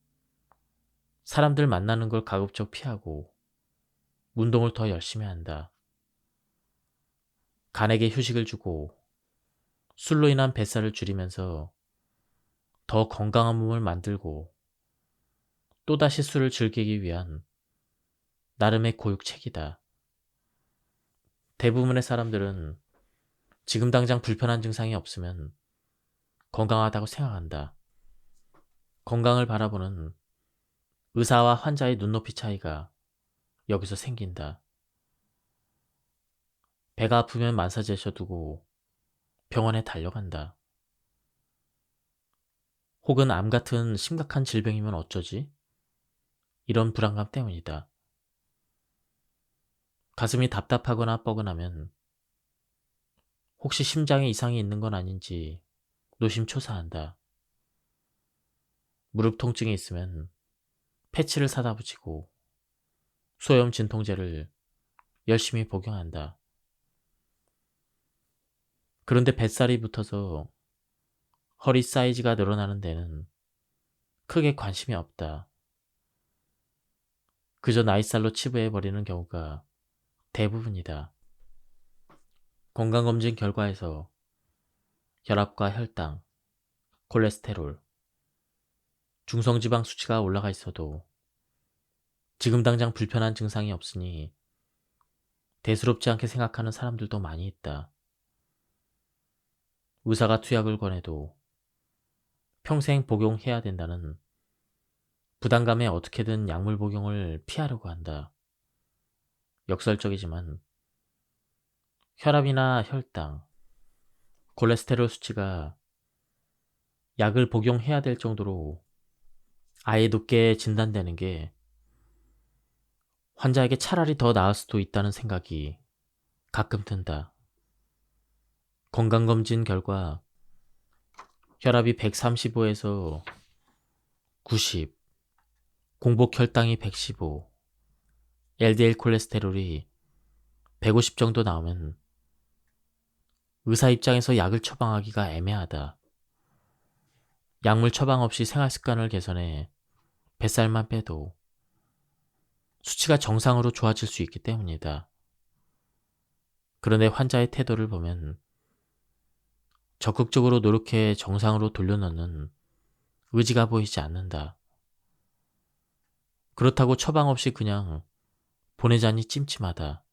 사람들 만나는 걸 가급적 피하고 운동을 더 열심히 한다. 간에게 휴식을 주고 술로 인한 뱃살을 줄이면서 더 건강한 몸을 만들고 또다시 술을 즐기기 위한 나름의 고육책이다. 대부분의 사람들은 지금 당장 불편한 증상이 없으면 건강하다고 생각한다. 건강을 바라보는 의사와 환자의 눈높이 차이가 여기서 생긴다. 배가 아프면 만사제셔 두고 병원에 달려간다. 혹은 암 같은 심각한 질병이면 어쩌지? 이런 불안감 때문이다. 가슴이 답답하거나 뻐근하면 혹시 심장에 이상이 있는 건 아닌지 노심초사한다. 무릎 통증이 있으면 패치를 사다 붙이고 소염 진통제를 열심히 복용한다. 그런데 뱃살이 붙어서 허리 사이즈가 늘어나는 데는 크게 관심이 없다. 그저 나이살로 치부해버리는 경우가 대부분이다. 건강검진 결과에서 혈압과 혈당, 콜레스테롤, 중성지방 수치가 올라가 있어도 지금 당장 불편한 증상이 없으니 대수롭지 않게 생각하는 사람들도 많이 있다. 의사가 투약을 권해도 평생 복용해야 된다는 부담감에 어떻게든 약물 복용을 피하려고 한다. 역설적이지만 혈압이나 혈당, 콜레스테롤 수치가 약을 복용해야 될 정도로 아예 높게 진단되는 게 환자에게 차라리 더 나을 수도 있다는 생각이 가끔 든다. 건강검진 결과 혈압이 135에서 90, 공복 혈당이 115, LDL 콜레스테롤이 150 정도 나오면 의사 입장에서 약을 처방하기가 애매하다. 약물 처방 없이 생활 습관을 개선해 뱃살만 빼도 수치가 정상으로 좋아질 수 있기 때문이다. 그런데 환자의 태도를 보면 적극적으로 노력해 정상으로 돌려놓는 의지가 보이지 않는다. 그렇다고 처방 없이 그냥 보내자니 찜찜하다.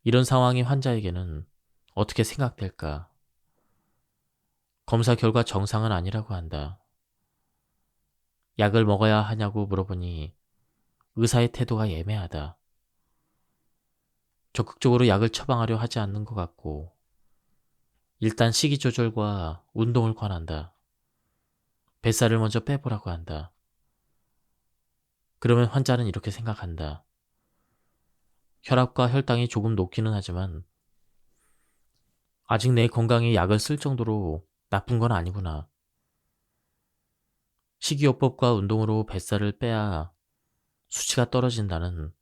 이런 상황이 환자에게는 어떻게 생각될까? 검사 결과 정상은 아니라고 한다. 약을 먹어야 하냐고 물어보니 의사의 태도가 애매하다. 적극적으로 약을 처방하려 하지 않는 것 같고 일단 식이 조절과 운동을 권한다. 뱃살을 먼저 빼보라고 한다. 그러면 환자는 이렇게 생각한다. 혈압과 혈당이 조금 높기는 하지만 아직 내 건강에 약을 쓸 정도로 나쁜 건 아니구나. 식이요법과 운동으로 뱃살을 빼야 수치가 떨어진다는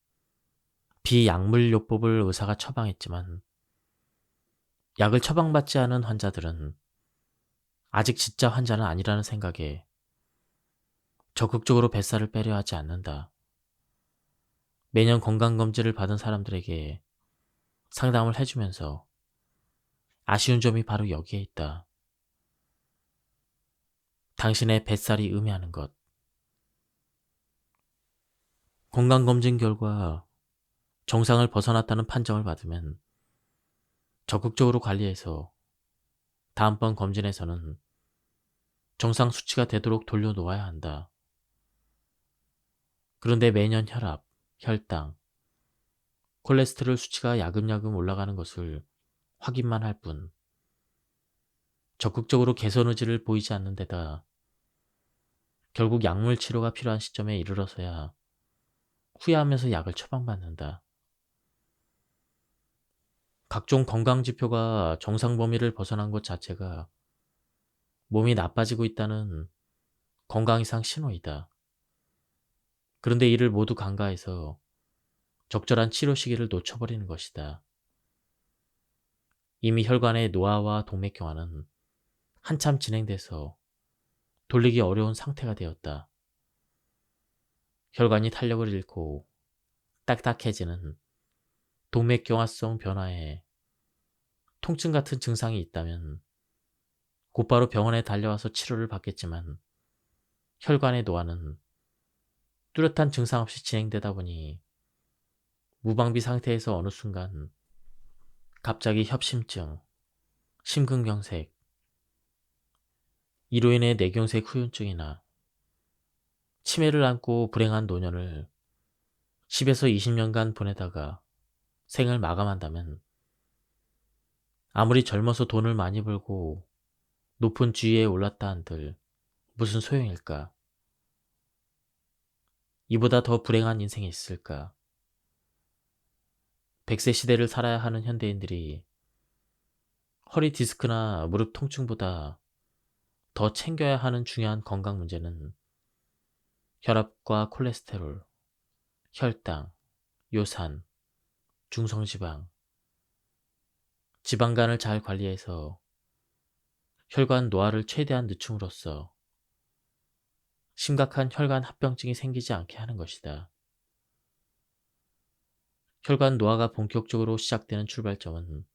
비약물요법을 의사가 처방했지만 약을 처방받지 않은 환자들은 아직 진짜 환자는 아니라는 생각에 적극적으로 뱃살을 빼려 하지 않는다. 매년 건강검진을 받은 사람들에게 상담을 해주면서 아쉬운 점이 바로 여기에 있다. 당신의 뱃살이 의미하는 것. 건강검진 결과 정상을 벗어났다는 판정을 받으면 적극적으로 관리해서 다음번 검진에서는 정상 수치가 되도록 돌려놓아야 한다. 그런데 매년 혈압, 혈당, 콜레스테롤 수치가 야금야금 올라가는 것을 확인만 할 뿐 적극적으로 개선 의지를 보이지 않는 데다 결국 약물 치료가 필요한 시점에 이르러서야 후회하면서 약을 처방받는다. 각종 건강 지표가 정상 범위를 벗어난 것 자체가 몸이 나빠지고 있다는 건강 이상 신호이다. 그런데 이를 모두 간과해서 적절한 치료 시기를 놓쳐버리는 것이다. 이미 혈관의 노화와 동맥경화는 한참 진행돼서 돌리기 어려운 상태가 되었다. 혈관이 탄력을 잃고 딱딱해지는 동맥경화성 변화에 통증 같은 증상이 있다면 곧바로 병원에 달려와서 치료를 받겠지만, 혈관의 노화는 뚜렷한 증상 없이 진행되다 보니 무방비 상태에서 어느 순간 갑자기 협심증, 심근경색, 이로 인해 뇌경색 후유증이나 치매를 안고 불행한 노년을 10에서 20년간 보내다가 생을 마감한다면 아무리 젊어서 돈을 많이 벌고 높은 지위에 올랐다 한들 무슨 소용일까? 이보다 더 불행한 인생이 있을까? 100세 시대를 살아야 하는 현대인들이 허리 디스크나 무릎 통증보다 더 챙겨야 하는 중요한 건강 문제는 혈압과 콜레스테롤, 혈당, 요산, 중성지방, 지방간을 잘 관리해서 혈관 노화를 최대한 늦춤으로써 심각한 혈관 합병증이 생기지 않게 하는 것이다. 혈관 노화가 본격적으로 시작되는 출발점은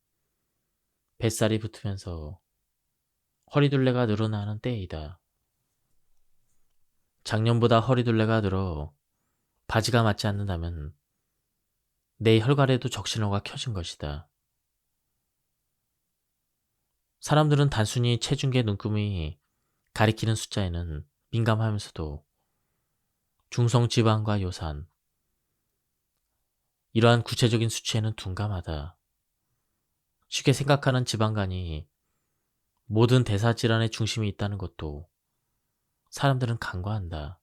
뱃살이 붙으면서 허리둘레가 늘어나는 때이다. 작년보다 허리둘레가 늘어 바지가 맞지 않는다면 내 혈관에도 적신호가 켜진 것이다. 사람들은 단순히 체중계 눈금이 가리키는 숫자에는 민감하면서도 중성지방과 요산, 이러한 구체적인 수치에는 둔감하다. 쉽게 생각하는 지방간이 모든 대사질환의 중심이 있다는 것도 사람들은 간과한다.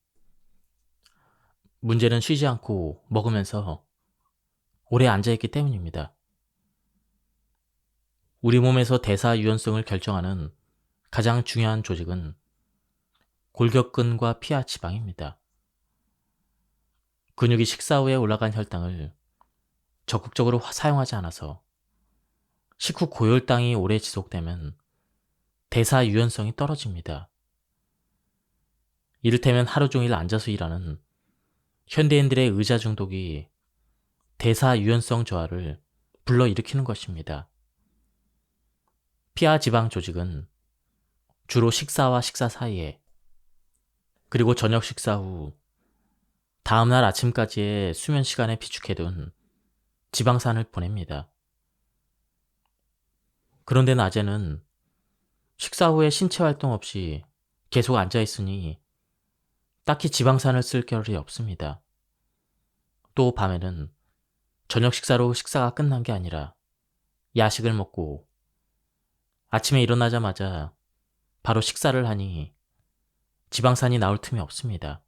문제는 쉬지 않고 먹으면서 오래 앉아있기 때문입니다. 우리 몸에서 대사 유연성을 결정하는 가장 중요한 조직은 골격근과 피하 지방입니다. 근육이 식사 후에 올라간 혈당을 적극적으로 사용하지 않아서 식후 고혈당이 오래 지속되면 대사 유연성이 떨어집니다. 이를테면 하루 종일 앉아서 일하는 현대인들의 의자 중독이 대사 유연성 저하를 불러일으키는 것입니다. 피하 지방 조직은 주로 식사와 식사 사이에, 그리고 저녁 식사 후 다음날 아침까지의 수면 시간에 비축해둔 지방산을 보냅니다. 그런데 낮에는 식사 후에 신체 활동 없이 계속 앉아있으니 딱히 지방산을 쓸 겨를이 없습니다. 또 밤에는 저녁 식사로 식사가 끝난 게 아니라 야식을 먹고 아침에 일어나자마자 바로 식사를 하니 지방산이 나올 틈이 없습니다.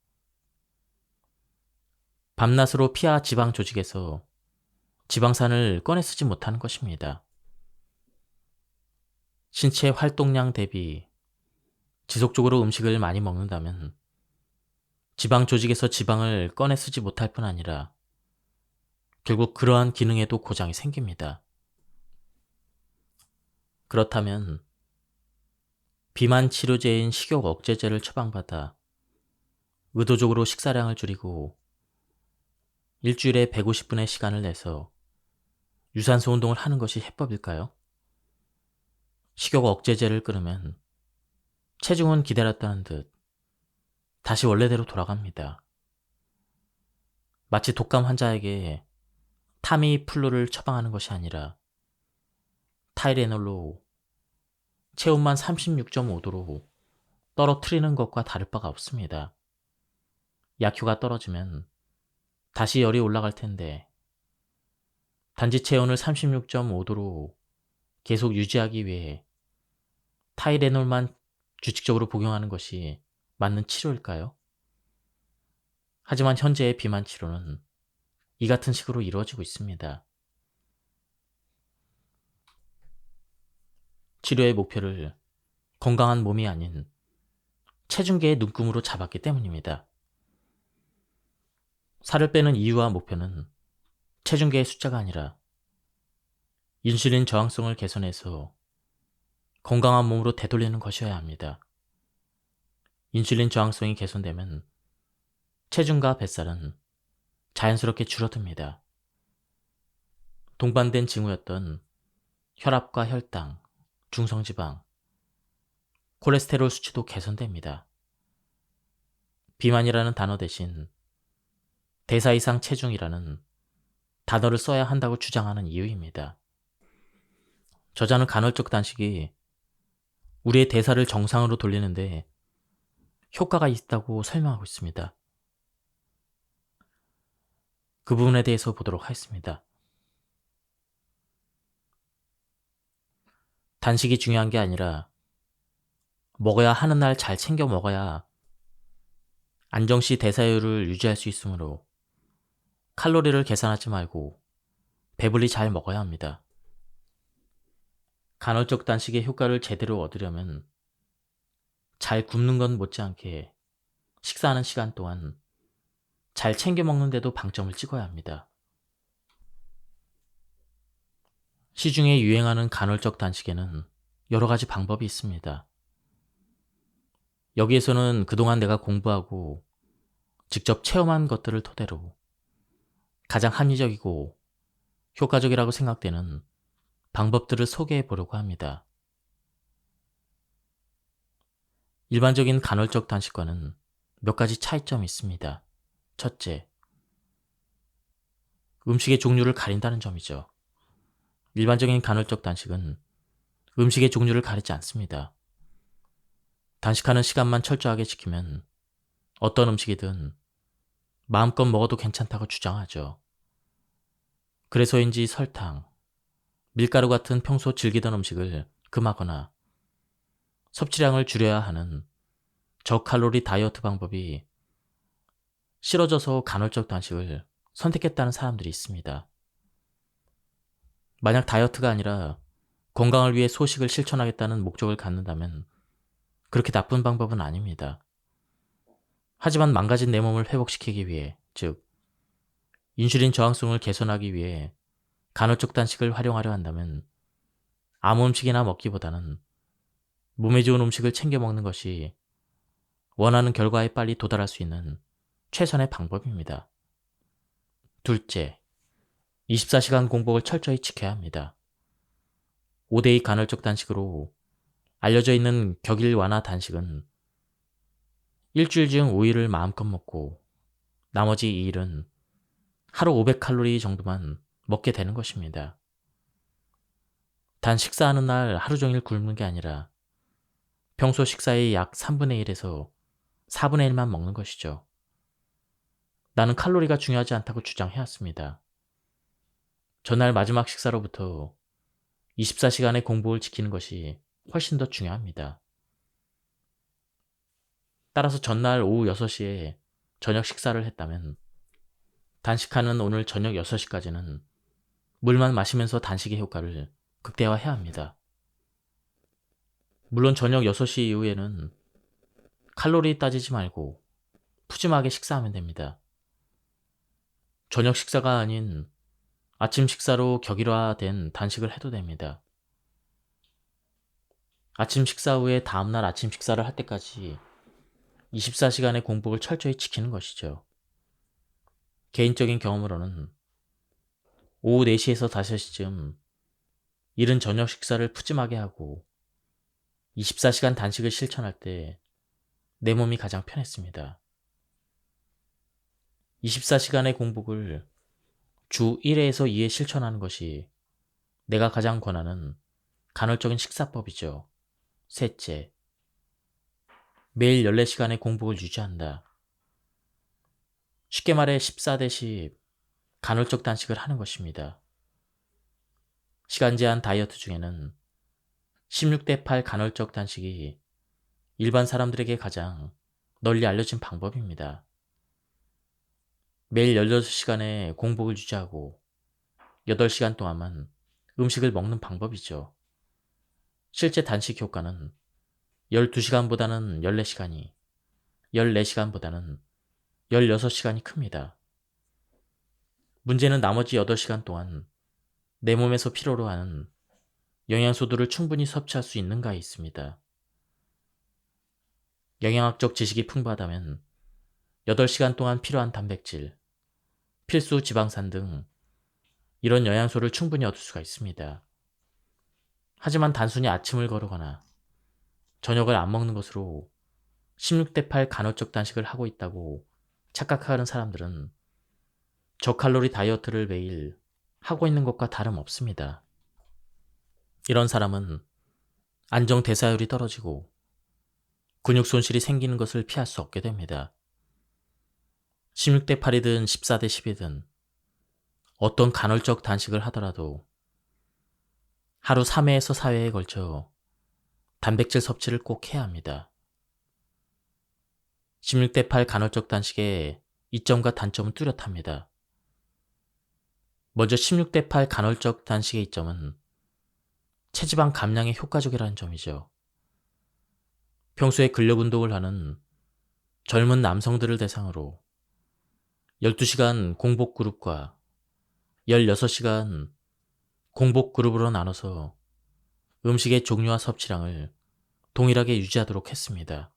밤낮으로 피하 지방 조직에서 지방산을 꺼내 쓰지 못하는 것입니다. 신체 활동량 대비 지속적으로 음식을 많이 먹는다면 지방 조직에서 지방을 꺼내 쓰지 못할 뿐 아니라 결국 그러한 기능에도 고장이 생깁니다. 그렇다면 비만 치료제인 식욕 억제제를 처방받아 의도적으로 식사량을 줄이고 일주일에 150분의 시간을 내서 유산소 운동을 하는 것이 해법일까요? 식욕 억제제를 끊으면 체중은 기다렸다는 듯 다시 원래대로 돌아갑니다. 마치 독감 환자에게 타미플루를 처방하는 것이 아니라 타이레놀로 체온만 36.5도로 떨어뜨리는 것과 다를 바가 없습니다. 약효가 떨어지면 다시 열이 올라갈 텐데 단지 체온을 36.5도로 계속 유지하기 위해 타이레놀만 규칙적으로 복용하는 것이 맞는 치료일까요? 하지만 현재의 비만 치료는 이 같은 식으로 이루어지고 있습니다. 치료의 목표를 건강한 몸이 아닌 체중계의 눈금으로 잡았기 때문입니다. 살을 빼는 이유와 목표는 체중계의 숫자가 아니라 인슐린 저항성을 개선해서 건강한 몸으로 되돌리는 것이어야 합니다. 인슐린 저항성이 개선되면 체중과 뱃살은 자연스럽게 줄어듭니다. 동반된 징후였던 혈압과 혈당, 중성지방, 콜레스테롤 수치도 개선됩니다. 비만이라는 단어 대신 대사 이상 체중이라는 단어를 써야 한다고 주장하는 이유입니다. 저자는 간헐적 단식이 우리의 대사를 정상으로 돌리는데 효과가 있다고 설명하고 있습니다. 그 부분에 대해서 보도록 하겠습니다. 단식이 중요한 게 아니라 먹어야 하는 날 잘 챙겨 먹어야 안정시 대사율을 유지할 수 있으므로 칼로리를 계산하지 말고 배불리 잘 먹어야 합니다. 간헐적 단식의 효과를 제대로 얻으려면 잘 굶는 건 못지않게 식사하는 시간 동안 잘 챙겨 먹는데도 방점을 찍어야 합니다. 시중에 유행하는 간헐적 단식에는 여러 가지 방법이 있습니다. 여기에서는 그동안 내가 공부하고 직접 체험한 것들을 토대로 가장 합리적이고 효과적이라고 생각되는 방법들을 소개해 보려고 합니다. 일반적인 간헐적 단식과는 몇 가지 차이점이 있습니다. 첫째, 음식의 종류를 가린다는 점이죠. 일반적인 간헐적 단식은 음식의 종류를 가리지 않습니다. 단식하는 시간만 철저하게 지키면 어떤 음식이든 마음껏 먹어도 괜찮다고 주장하죠. 그래서인지 설탕, 밀가루 같은 평소 즐기던 음식을 금하거나 섭취량을 줄여야 하는 저칼로리 다이어트 방법이 싫어져서 간헐적 단식을 선택했다는 사람들이 있습니다. 만약 다이어트가 아니라 건강을 위해 소식을 실천하겠다는 목적을 갖는다면 그렇게 나쁜 방법은 아닙니다. 하지만 망가진 내 몸을 회복시키기 위해, 즉 인슐린 저항성을 개선하기 위해 간헐적 단식을 활용하려 한다면 아무 음식이나 먹기보다는 몸에 좋은 음식을 챙겨 먹는 것이 원하는 결과에 빨리 도달할 수 있는 최선의 방법입니다. 둘째, 24시간 공복을 철저히 지켜야 합니다. 5대2 간헐적 단식으로 알려져 있는 격일 완화 단식은 일주일 중 5일을 마음껏 먹고 나머지 2일은 하루 500칼로리 정도만 먹게 되는 것입니다. 단 식사하는 날 하루 종일 굶는 게 아니라 평소 식사의 약 3분의 1에서 4분의 1만 먹는 것이죠. 나는 칼로리가 중요하지 않다고 주장해왔습니다. 전날 마지막 식사로부터 24시간의 공복을 지키는 것이 훨씬 더 중요합니다. 따라서 전날 오후 6시에 저녁 식사를 했다면 단식하는 오늘 저녁 6시까지는 물만 마시면서 단식의 효과를 극대화해야 합니다. 물론 저녁 6시 이후에는 칼로리 따지지 말고 푸짐하게 식사하면 됩니다. 저녁 식사가 아닌 아침 식사로 격일화된 단식을 해도 됩니다. 아침 식사 후에 다음날 아침 식사를 할 때까지 24시간의 공복을 철저히 지키는 것이죠. 개인적인 경험으로는 오후 4시에서 5시쯤 이른 저녁 식사를 푸짐하게 하고 24시간 단식을 실천할 때 내 몸이 가장 편했습니다. 24시간의 공복을 주 1회에서 2회 실천하는 것이 내가 가장 권하는 간헐적인 식사법이죠. 셋째, 매일 14시간의 공복을 유지한다. 쉽게 말해 14대10 간헐적 단식을 하는 것입니다. 시간 제한 다이어트 중에는 16대8 간헐적 단식이 일반 사람들에게 가장 널리 알려진 방법입니다. 매일 16시간의 공복을 유지하고 8시간 동안만 음식을 먹는 방법이죠. 실제 단식 효과는 12시간보다는 14시간이, 14시간보다는 16시간이 큽니다. 문제는 나머지 8시간 동안 내 몸에서 필요로 하는 영양소들을 충분히 섭취할 수 있는가에 있습니다. 영양학적 지식이 풍부하다면 8시간 동안 필요한 단백질, 필수 지방산 등 이런 영양소를 충분히 얻을 수가 있습니다. 하지만 단순히 아침을 거르거나 저녁을 안 먹는 것으로 16대 8 간헐적 단식을 하고 있다고 착각하는 사람들은 저칼로리 다이어트를 매일 하고 있는 것과 다름없습니다. 이런 사람은 안정 대사율이 떨어지고 근육 손실이 생기는 것을 피할 수 없게 됩니다. 16대 8이든 14대 10이든 어떤 간헐적 단식을 하더라도 하루 3회에서 4회에 걸쳐 단백질 섭취를 꼭 해야 합니다. 16대 8 간헐적 단식의 이점과 단점은 뚜렷합니다. 먼저 16대 8 간헐적 단식의 이점은 체지방 감량에 효과적이라는 점이죠. 평소에 근력 운동을 하는 젊은 남성들을 대상으로 12시간 공복 그룹과 16시간 공복 그룹으로 나눠서 음식의 종류와 섭취량을 동일하게 유지하도록 했습니다.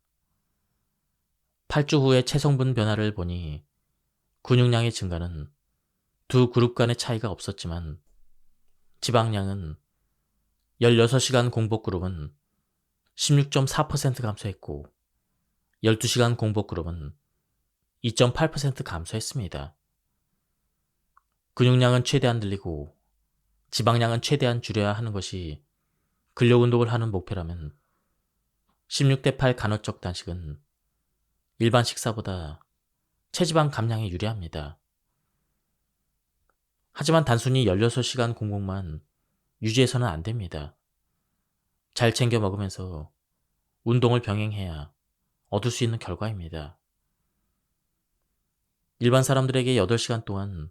8주 후에 체성분 변화를 보니 근육량의 증가는 두 그룹 간의 차이가 없었지만 지방량은 16시간 공복 그룹은 16.4% 감소했고 12시간 공복 그룹은 2.8% 감소했습니다. 근육량은 최대한 늘리고 지방량은 최대한 줄여야 하는 것이 근력 운동을 하는 목표라면 16대 8 간헐적 단식은 일반 식사보다 체지방 감량에 유리합니다. 하지만 단순히 16시간 공복만 유지해서는 안 됩니다. 잘 챙겨 먹으면서 운동을 병행해야 얻을 수 있는 결과입니다. 일반 사람들에게 8시간 동안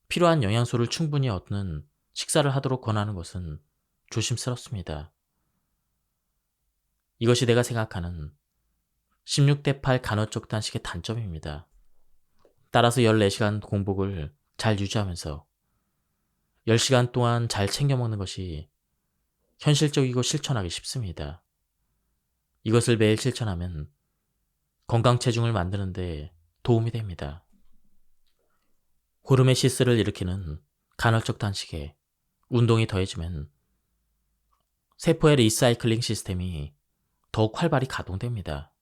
필요한 영양소를 충분히 얻는 식사를 하도록 권하는 것은 조심스럽습니다. 이것이 내가 생각하는 16대 8 간헐적 단식의 단점입니다. 따라서 14시간 공복을 잘 유지하면서 10시간 동안 잘 챙겨 먹는 것이 현실적이고 실천하기 쉽습니다. 이것을 매일 실천하면 건강 체중을 만드는데 도움이 됩니다. 호르메시스를 일으키는 간헐적 단식에 운동이 더해지면 세포의 리사이클링 시스템이 더욱 활발히 가동됩니다.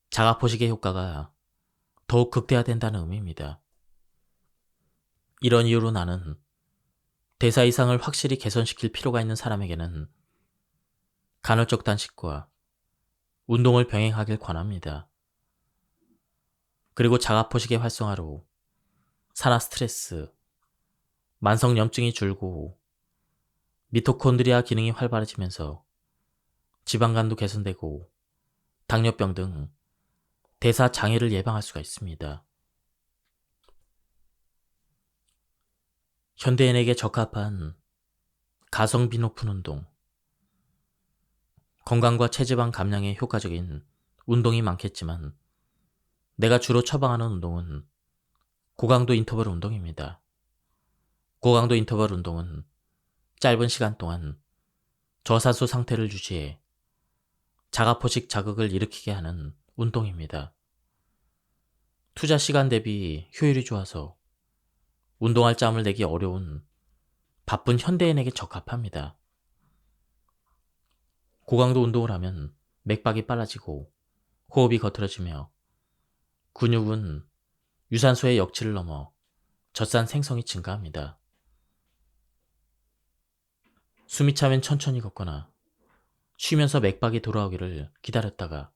자가포식의 효과가 더욱 극대화된다는 의미입니다. 이런 이유로 나는 대사 이상을 확실히 개선시킬 필요가 있는 사람에게는 간헐적 단식과 운동을 병행하길 권합니다. 그리고 자가포식의 활성화로 산화 스트레스, 만성염증이 줄고 미토콘드리아 기능이 활발해지면서 지방간도 개선되고 당뇨병 등 대사 장애를 예방할 수가 있습니다. 현대인에게 적합한 가성비 높은 운동, 건강과 체지방 감량에 효과적인 운동이 많겠지만 내가 주로 처방하는 운동은 고강도 인터벌 운동입니다. 고강도 인터벌 운동은 짧은 시간 동안 저산소 상태를 유지해 자가포식 자극을 일으키게 하는 운동입니다. 투자 시간 대비 효율이 좋아서 운동할 짬을 내기 어려운 바쁜 현대인에게 적합합니다. 고강도 운동을 하면 맥박이 빨라지고 호흡이 거칠어지며 근육은 유산소의 역치를 넘어 젖산 생성이 증가합니다. 숨이 차면 천천히 걷거나 쉬면서 맥박이 돌아오기를 기다렸다가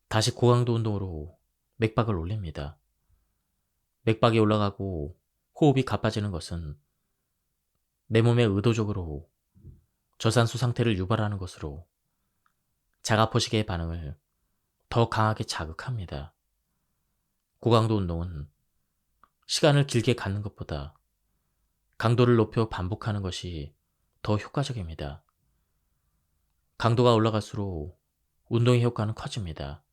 다시 고강도 운동으로 맥박을 올립니다. 맥박이 올라가고 호흡이 가빠지는 것은 내 몸에 의도적으로 저산소 상태를 유발하는 것으로 자가포식의 반응을 더 강하게 자극합니다. 고강도 운동은 시간을 길게 갖는 것보다 강도를 높여 반복하는 것이 더 효과적입니다. 강도가 올라갈수록 운동의 효과는 커집니다.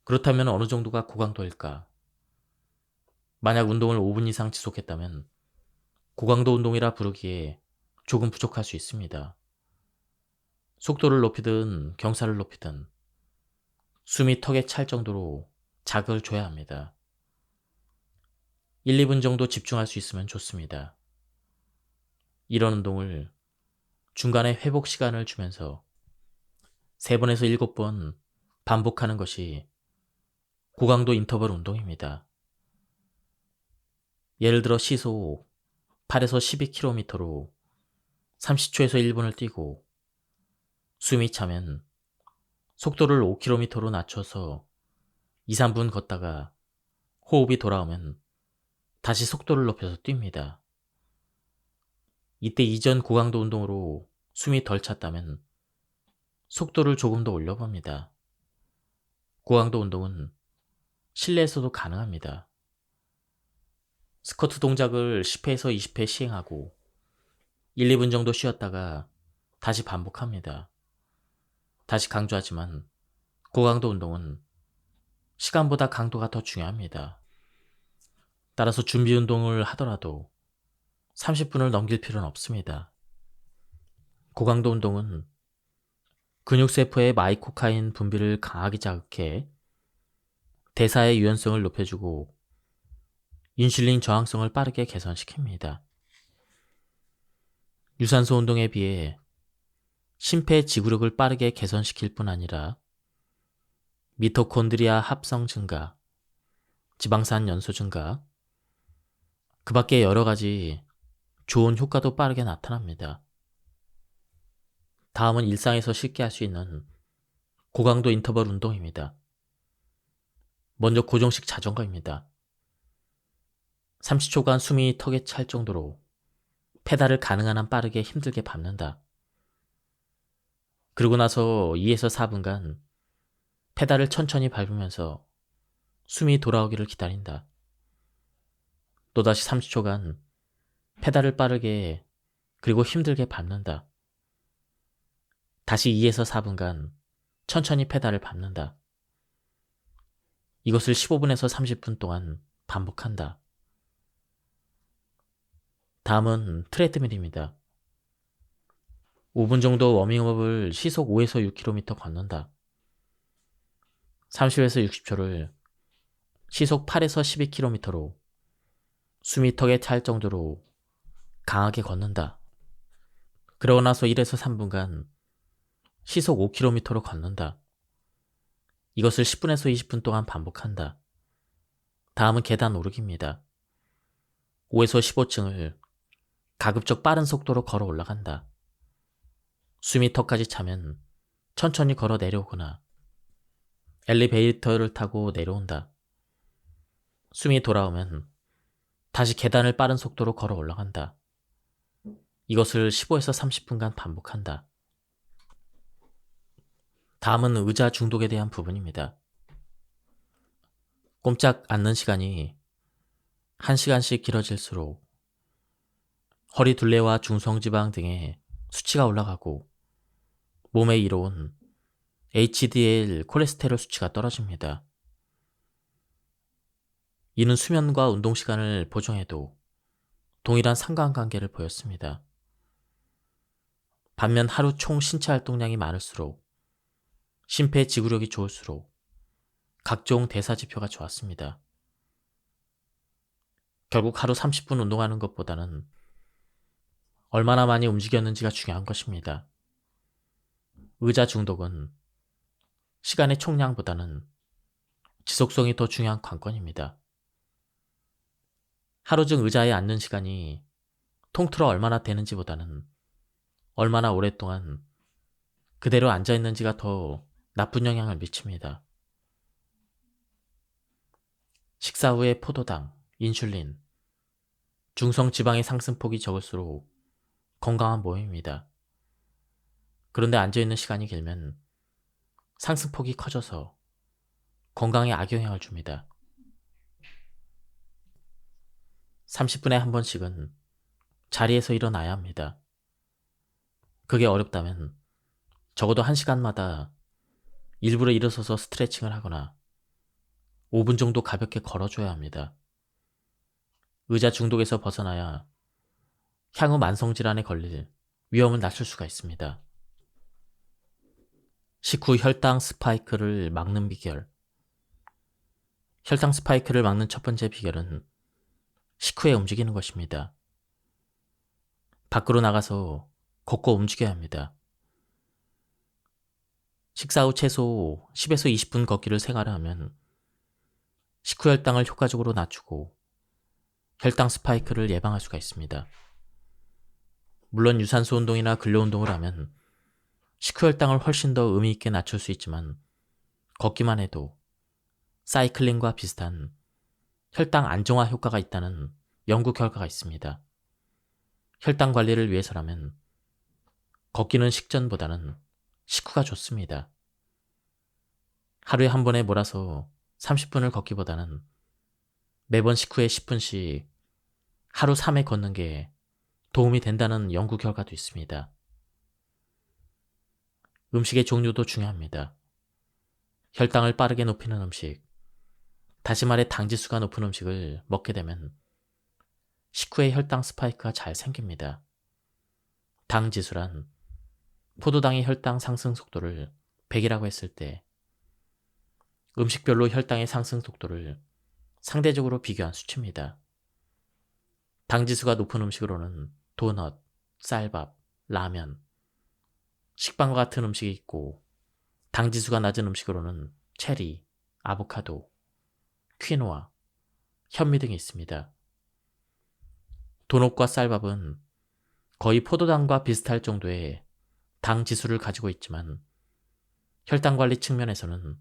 그렇다면 어느 정도가 고강도일까? 만약 운동을 5분 이상 지속했다면 고강도 운동이라 부르기에 조금 부족할 수 있습니다. 속도를 높이든 경사를 높이든 숨이 턱에 찰 정도로 자극을 줘야 합니다. 1, 2분 정도 집중할 수 있으면 좋습니다. 이런 운동을 중간에 회복 시간을 주면서 3번에서 7번 반복하는 것이 고강도 인터벌 운동입니다. 예를 들어 시속 8에서 12km로 30초에서 1분을 뛰고 숨이 차면 속도를 5km로 낮춰서 2, 3분 걷다가 호흡이 돌아오면 다시 속도를 높여서 뜁니다. 이때 이전 고강도 운동으로 숨이 덜 찼다면 속도를 조금 더 올려봅니다. 고강도 운동은 실내에서도 가능합니다. 스쿼트 동작을 10회에서 20회 시행하고 1, 2분 정도 쉬었다가 다시 반복합니다. 다시 강조하지만 고강도 운동은 시간보다 강도가 더 중요합니다. 따라서 준비 운동을 하더라도 30분을 넘길 필요는 없습니다. 고강도 운동은 근육세포의 마이코카인 분비를 강하게 자극해 대사의 유연성을 높여주고 인슐린 저항성을 빠르게 개선시킵니다. 유산소 운동에 비해 심폐지구력을 빠르게 개선시킬 뿐 아니라 미토콘드리아 합성 증가, 지방산 연소 증가, 그 밖에 여러 가지 좋은 효과도 빠르게 나타납니다. 다음은 일상에서 쉽게 할 수 있는 고강도 인터벌 운동입니다. 먼저 고정식 자전거입니다. 30초간 숨이 턱에 찰 정도로 페달을 가능한 한 빠르게 힘들게 밟는다. 그러고 나서 2에서 4분간 페달을 천천히 밟으면서 숨이 돌아오기를 기다린다. 또다시 30초간 페달을 빠르게 그리고 힘들게 밟는다. 다시 2에서 4분간 천천히 페달을 밟는다. 이것을 15분에서 30분 동안 반복한다. 다음은 트레드밀입니다. 5분 정도 워밍업을 시속 5에서 6km 걷는다. 30에서 60초를 시속 8에서 12km로 숨이 턱에 찰 정도로 강하게 걷는다. 그러고 나서 1에서 3분간 시속 5km로 걷는다. 이것을 10분에서 20분 동안 반복한다. 다음은 계단 오르기입니다. 5에서 15층을 가급적 빠른 속도로 걸어 올라간다. 숨이 턱까지 차면 천천히 걸어 내려오거나 엘리베이터를 타고 내려온다. 숨이 돌아오면 다시 계단을 빠른 속도로 걸어 올라간다. 이것을 15에서 30분간 반복한다. 다음은 의자 중독에 대한 부분입니다. 꼼짝 않는 시간이 1시간씩 길어질수록 허리 둘레와 중성지방 등의 수치가 올라가고 몸에 이로운 HDL 콜레스테롤 수치가 떨어집니다. 이는 수면과 운동 시간을 보정해도 동일한 상관관계를 보였습니다. 반면 하루 총 신체 활동량이 많을수록 심폐지구력이 좋을수록 각종 대사지표가 좋았습니다. 결국 하루 30분 운동하는 것보다는 얼마나 많이 움직였는지가 중요한 것입니다. 의자 중독은 시간의 총량보다는 지속성이 더 중요한 관건입니다. 하루 중 의자에 앉는 시간이 통틀어 얼마나 되는지보다는 얼마나 오랫동안 그대로 앉아있는지가 더 나쁜 영향을 미칩니다. 식사 후에 포도당, 인슐린, 중성지방의 상승폭이 적을수록 건강한 모임입니다. 그런데 앉아있는 시간이 길면 상승폭이 커져서 건강에 악영향을 줍니다. 30분에 한 번씩은 자리에서 일어나야 합니다. 그게 어렵다면 적어도 1시간마다 일부러 일어서서 스트레칭을 하거나 5분 정도 가볍게 걸어줘야 합니다. 의자 중독에서 벗어나야 향후 만성질환에 걸릴 위험을 낮출 수가 있습니다. 식후 혈당 스파이크를 막는 비결. 혈당 스파이크를 막는 첫 번째 비결은 식후에 움직이는 것입니다. 밖으로 나가서 걷고 움직여야 합니다. 식사 후 최소 10에서 20분 걷기를 생활하면 식후 혈당을 효과적으로 낮추고 혈당 스파이크를 예방할 수가 있습니다. 물론 유산소 운동이나 근력 운동을 하면 식후 혈당을 훨씬 더 의미 있게 낮출 수 있지만 걷기만 해도 사이클링과 비슷한 혈당 안정화 효과가 있다는 연구 결과가 있습니다. 혈당 관리를 위해서라면 걷기는 식전보다는 식후가 좋습니다. 하루에 한 번에 몰아서 30분을 걷기보다는 매번 식후에 10분씩 하루 3회 걷는 게 도움이 된다는 연구 결과도 있습니다. 음식의 종류도 중요합니다. 혈당을 빠르게 높이는 음식, 다시 말해 당지수가 높은 음식을 먹게 되면 식후에 혈당 스파이크가 잘 생깁니다. 당지수란 포도당의 혈당 상승 속도를 100이라고 했을 때 음식별로 혈당의 상승 속도를 상대적으로 비교한 수치입니다. 당지수가 높은 음식으로는 도넛, 쌀밥, 라면, 식빵과 같은 음식이 있고 당지수가 낮은 음식으로는 체리, 아보카도, 퀴노아, 현미 등이 있습니다. 도넛과 쌀밥은 거의 포도당과 비슷할 정도의 당 지수를 가지고 있지만 혈당 관리 측면에서는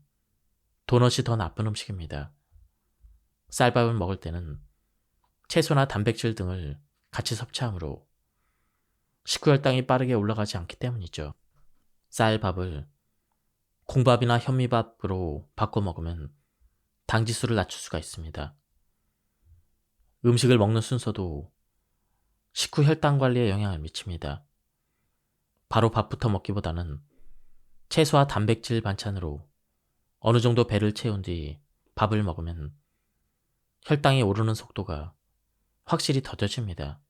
도넛이 더 나쁜 음식입니다. 쌀밥을 먹을 때는 채소나 단백질 등을 같이 섭취하므로 식후 혈당이 빠르게 올라가지 않기 때문이죠. 쌀밥을 콩밥이나 현미밥으로 바꿔 먹으면 당지수를 낮출 수가 있습니다. 음식을 먹는 순서도 식후 혈당 관리에 영향을 미칩니다. 바로 밥부터 먹기보다는 채소와 단백질 반찬으로 어느 정도 배를 채운 뒤 밥을 먹으면 혈당이 오르는 속도가 확실히 더뎌집니다.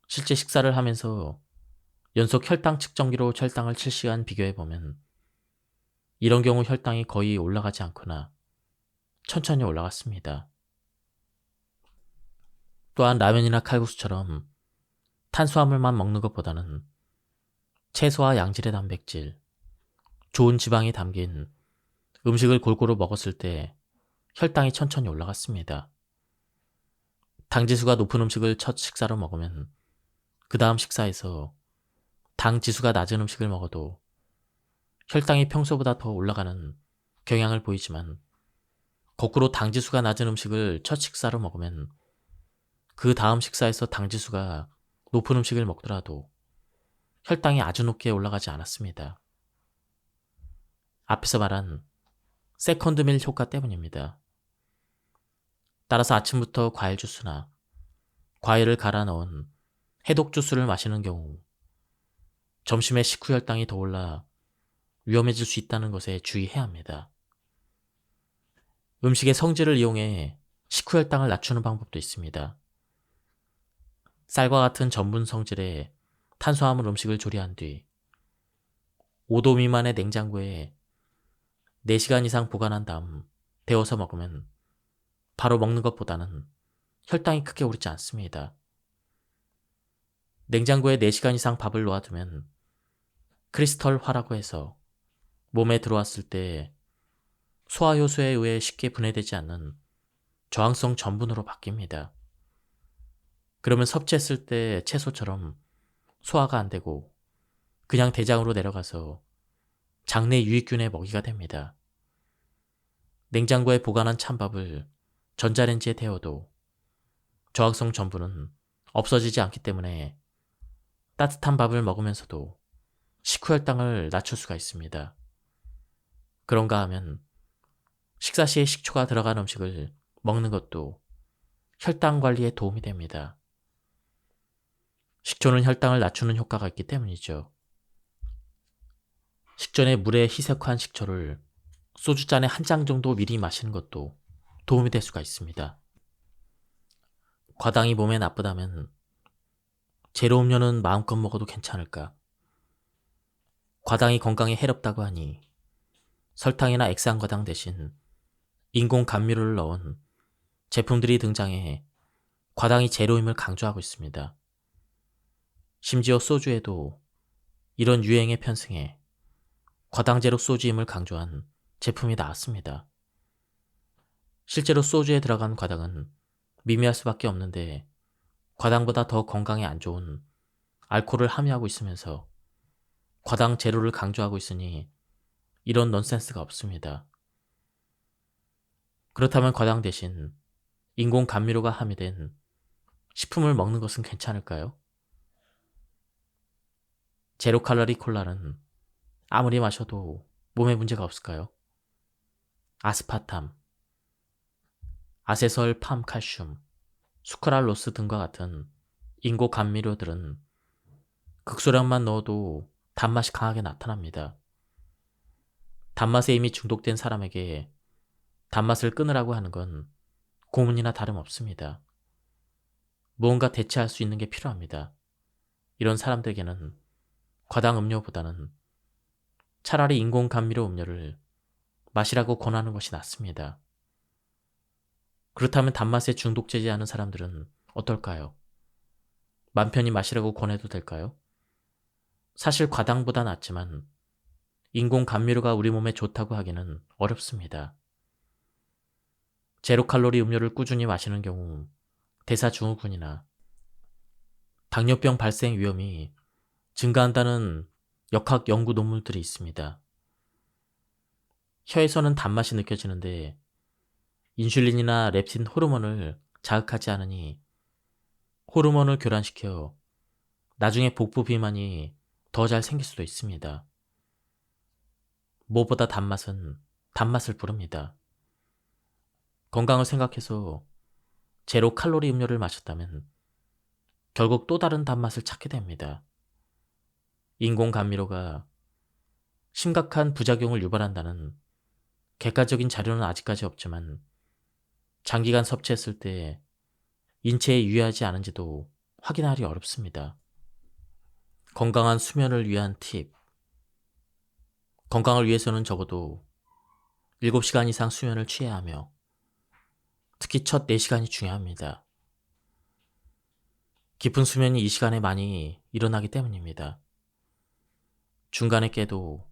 실제 식사를 하면서 연속 혈당 측정기로 혈당을 7시간 비교해보면 이런 경우 혈당이 거의 올라가지 않거나 천천히 올라갔습니다. 또한 라면이나 칼국수처럼 탄수화물만 먹는 것보다는 채소와 양질의 단백질, 좋은 지방이 담긴 음식을 골고루 먹었을 때 혈당이 천천히 올라갔습니다. 당지수가 높은 음식을 첫 식사로 먹으면 그 다음 식사에서 당 지수가 낮은 음식을 먹어도 혈당이 평소보다 더 올라가는 경향을 보이지만 거꾸로 당 지수가 낮은 음식을 첫 식사로 먹으면 그 다음 식사에서 당 지수가 높은 음식을 먹더라도 혈당이 아주 높게 올라가지 않았습니다. 앞에서 말한 세컨드 밀 효과 때문입니다. 따라서 아침부터 과일 주스나 과일을 갈아 넣은 해독 주스를 마시는 경우 점심에 식후 혈당이 더 올라 위험해질 수 있다는 것에 주의해야 합니다. 음식의 성질을 이용해 식후 혈당을 낮추는 방법도 있습니다. 쌀과 같은 전분 성질의 탄수화물 음식을 조리한 뒤 5도 미만의 냉장고에 4시간 이상 보관한 다음 데워서 먹으면 바로 먹는 것보다는 혈당이 크게 오르지 않습니다. 냉장고에 4시간 이상 밥을 놓아두면 크리스털화라고 해서 몸에 들어왔을 때 소화효소에 의해 쉽게 분해되지 않는 저항성 전분으로 바뀝니다. 그러면 섭취했을 때 채소처럼 소화가 안 되고 그냥 대장으로 내려가서 장내 유익균의 먹이가 됩니다. 냉장고에 보관한 찬밥을 전자레인지에 데워도 저항성 전분은 없어지지 않기 때문에 따뜻한 밥을 먹으면서도 식후 혈당을 낮출 수가 있습니다. 그런가 하면 식사 시에 식초가 들어간 음식을 먹는 것도 혈당 관리에 도움이 됩니다. 식초는 혈당을 낮추는 효과가 있기 때문이죠. 식전에 물에 희석한 식초를 소주잔에 한 장 정도 미리 마시는 것도 도움이 될 수가 있습니다. 과당이 몸에 나쁘다면 제로 음료는 마음껏 먹어도 괜찮을까? 과당이 건강에 해롭다고 하니 설탕이나 액상과당 대신 인공 감미료를 넣은 제품들이 등장해 과당이 제로임을 강조하고 있습니다. 심지어 소주에도 이런 유행에 편승해 과당 제로 소주임을 강조한 제품이 나왔습니다. 실제로 소주에 들어간 과당은 미미할 수밖에 없는데 과당보다 더 건강에 안 좋은 알코올을 함유하고 있으면서 과당 제로를 강조하고 있으니 이런 넌센스가 없습니다. 그렇다면 과당 대신 인공 감미료가 함유된 식품을 먹는 것은 괜찮을까요? 제로 칼로리 콜라는 아무리 마셔도 몸에 문제가 없을까요? 아스파탐, 아세설 팜칼슘, 수크랄로스 등과 같은 인공 감미료들은 극소량만 넣어도 단맛이 강하게 나타납니다. 단맛에 이미 중독된 사람에게 단맛을 끊으라고 하는 건 고문이나 다름없습니다. 무언가 대체할 수 있는 게 필요합니다. 이런 사람들에게는 과당 음료보다는 차라리 인공 감미료 음료를 마시라고 권하는 것이 낫습니다. 그렇다면 단맛에 중독되지 않은 사람들은 어떨까요? 맘 편히 마시라고 권해도 될까요? 사실 과당보다 낫지만 인공 감미료가 우리 몸에 좋다고 하기는 어렵습니다. 제로 칼로리 음료를 꾸준히 마시는 경우 대사증후군이나 당뇨병 발생 위험이 증가한다는 역학 연구 논문들이 있습니다. 혀에서는 단맛이 느껴지는데 인슐린이나 렙틴 호르몬을 자극하지 않으니 호르몬을 교란시켜 나중에 복부 비만이 더 잘 생길 수도 있습니다. 무엇보다 단맛은 단맛을 부릅니다. 건강을 생각해서 제로 칼로리 음료를 마셨다면 결국 또 다른 단맛을 찾게 됩니다. 인공 감미료가 심각한 부작용을 유발한다는 객관적인 자료는 아직까지 없지만 장기간 섭취했을 때 인체에 유해하지 않은지도 확인하기 어렵습니다. 건강한 수면을 위한 팁. 건강을 위해서는 적어도 7시간 이상 수면을 취해야 하며 특히 첫 4시간이 중요합니다. 깊은 수면이 이 시간에 많이 일어나기 때문입니다. 중간에 깨도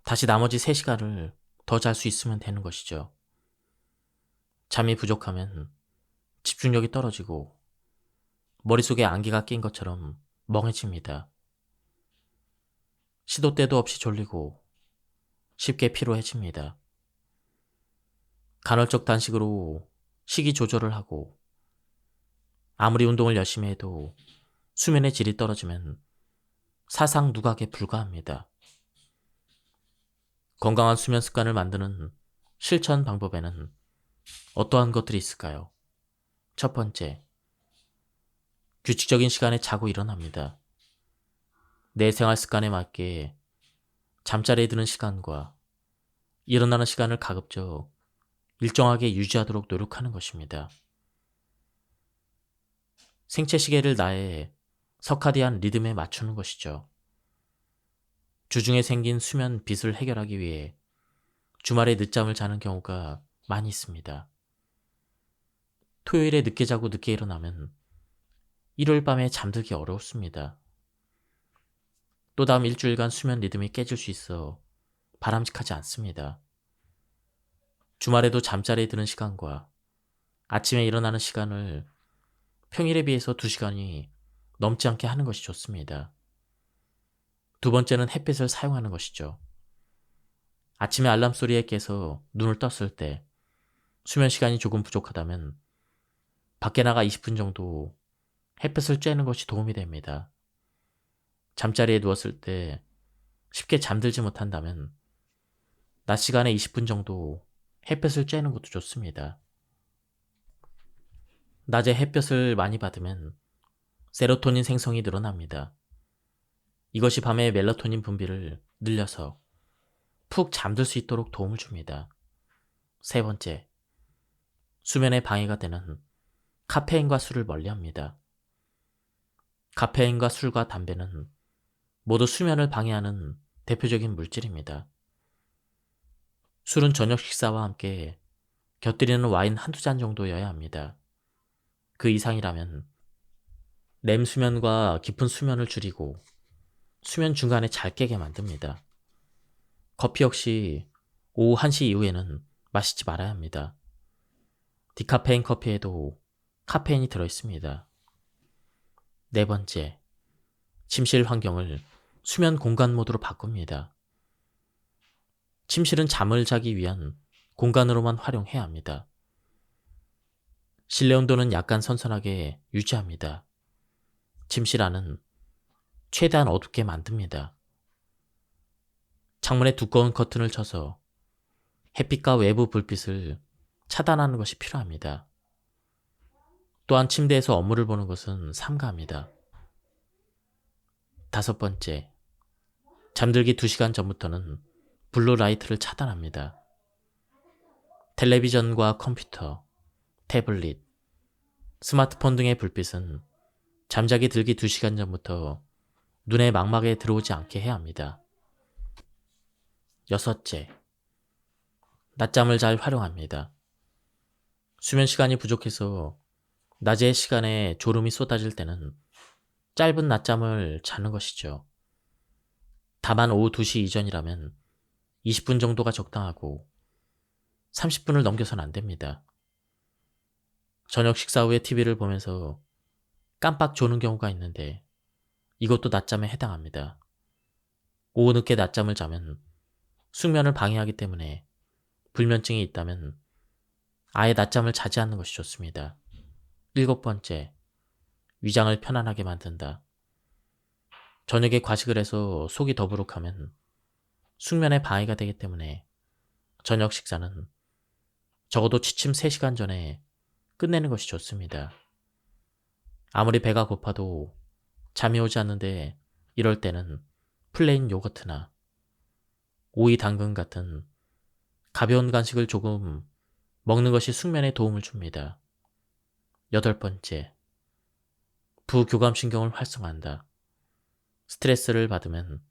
다시 나머지 3시간을 더 잘 수 있으면 되는 것이죠. 잠이 부족하면 집중력이 떨어지고 머릿속에 안개가 낀 것처럼 멍해집니다. 시도 때도 없이 졸리고 쉽게 피로해집니다. 간헐적 단식으로 식이 조절을 하고 아무리 운동을 열심히 해도 수면의 질이 떨어지면 사상 누각에 불과합니다. 건강한 수면 습관을 만드는 실천 방법에는 어떠한 것들이 있을까요? 첫 번째, 규칙적인 시간에 자고 일어납니다. 내 생활 습관에 맞게 잠자리에 드는 시간과 일어나는 시간을 가급적 일정하게 유지하도록 노력하는 것입니다. 생체 시계를 나의 서카디안 리듬에 맞추는 것이죠. 주중에 생긴 수면 빗을 해결하기 위해 주말에 늦잠을 자는 경우가 많이 있습니다. 토요일에 늦게 자고 늦게 일어나면 일요일 밤에 잠들기 어렵습니다. 또 다음 일주일간 수면 리듬이 깨질 수 있어 바람직하지 않습니다. 주말에도 잠자리에 드는 시간과 아침에 일어나는 시간을 평일에 비해서 2시간이 넘지 않게 하는 것이 좋습니다. 두 번째는 햇빛을 사용하는 것이죠. 아침에 알람 소리에 깨서 눈을 떴을 때 수면 시간이 조금 부족하다면 밖에 나가 20분 정도 햇빛을 쬐는 것이 도움이 됩니다. 잠자리에 누웠을 때 쉽게 잠들지 못한다면 낮 시간에 20분 정도 햇볕을 쬐는 것도 좋습니다. 낮에 햇볕을 많이 받으면 세로토닌 생성이 늘어납니다. 이것이 밤에 멜라토닌 분비를 늘려서 푹 잠들 수 있도록 도움을 줍니다. 세 번째, 수면에 방해가 되는 카페인과 술을 멀리합니다. 카페인과 술과 담배는 모두 수면을 방해하는 대표적인 물질입니다. 술은 저녁 식사와 함께 곁들이는 와인 한두 잔 정도여야 합니다. 그 이상이라면 렘 수면과 깊은 수면을 줄이고 수면 중간에 잘 깨게 만듭니다. 커피 역시 오후 1시 이후에는 마시지 말아야 합니다. 디카페인 커피에도 카페인이 들어있습니다. 네 번째, 침실 환경을 수면 공간 모드로 바꿉니다. 침실은 잠을 자기 위한 공간으로만 활용해야 합니다. 실내 온도는 약간 선선하게 유지합니다. 침실 안은 최대한 어둡게 만듭니다. 창문에 두꺼운 커튼을 쳐서 햇빛과 외부 불빛을 차단하는 것이 필요합니다. 또한 침대에서 업무를 보는 것은 삼가합니다. 다섯 번째, 잠들기 2시간 전부터는 블루라이트를 차단합니다. 텔레비전과 컴퓨터, 태블릿, 스마트폰 등의 불빛은 잠자기 들기 2시간 전부터 눈의 망막에 들어오지 않게 해야 합니다. 여섯째, 낮잠을 잘 활용합니다. 수면 시간이 부족해서 낮의 시간에 졸음이 쏟아질 때는 짧은 낮잠을 자는 것이죠. 다만 오후 2시 이전이라면 20분 정도가 적당하고 30분을 넘겨서는 안 됩니다. 저녁 식사 후에 TV를 보면서 깜빡 조는 경우가 있는데 이것도 낮잠에 해당합니다. 오후 늦게 낮잠을 자면 숙면을 방해하기 때문에 불면증이 있다면 아예 낮잠을 자지 않는 것이 좋습니다. 일곱 번째, 위장을 편안하게 만든다. 저녁에 과식을 해서 속이 더부룩하면 숙면에 방해가 되기 때문에 저녁 식사는 적어도 취침 3시간 전에 끝내는 것이 좋습니다. 아무리 배가 고파도 잠이 오지 않는데 이럴 때는 플레인 요거트나 오이 당근 같은 가벼운 간식을 조금 먹는 것이 숙면에 도움을 줍니다. 여덟 번째, 부교감신경을 활성화한다. 스트레스를 받으면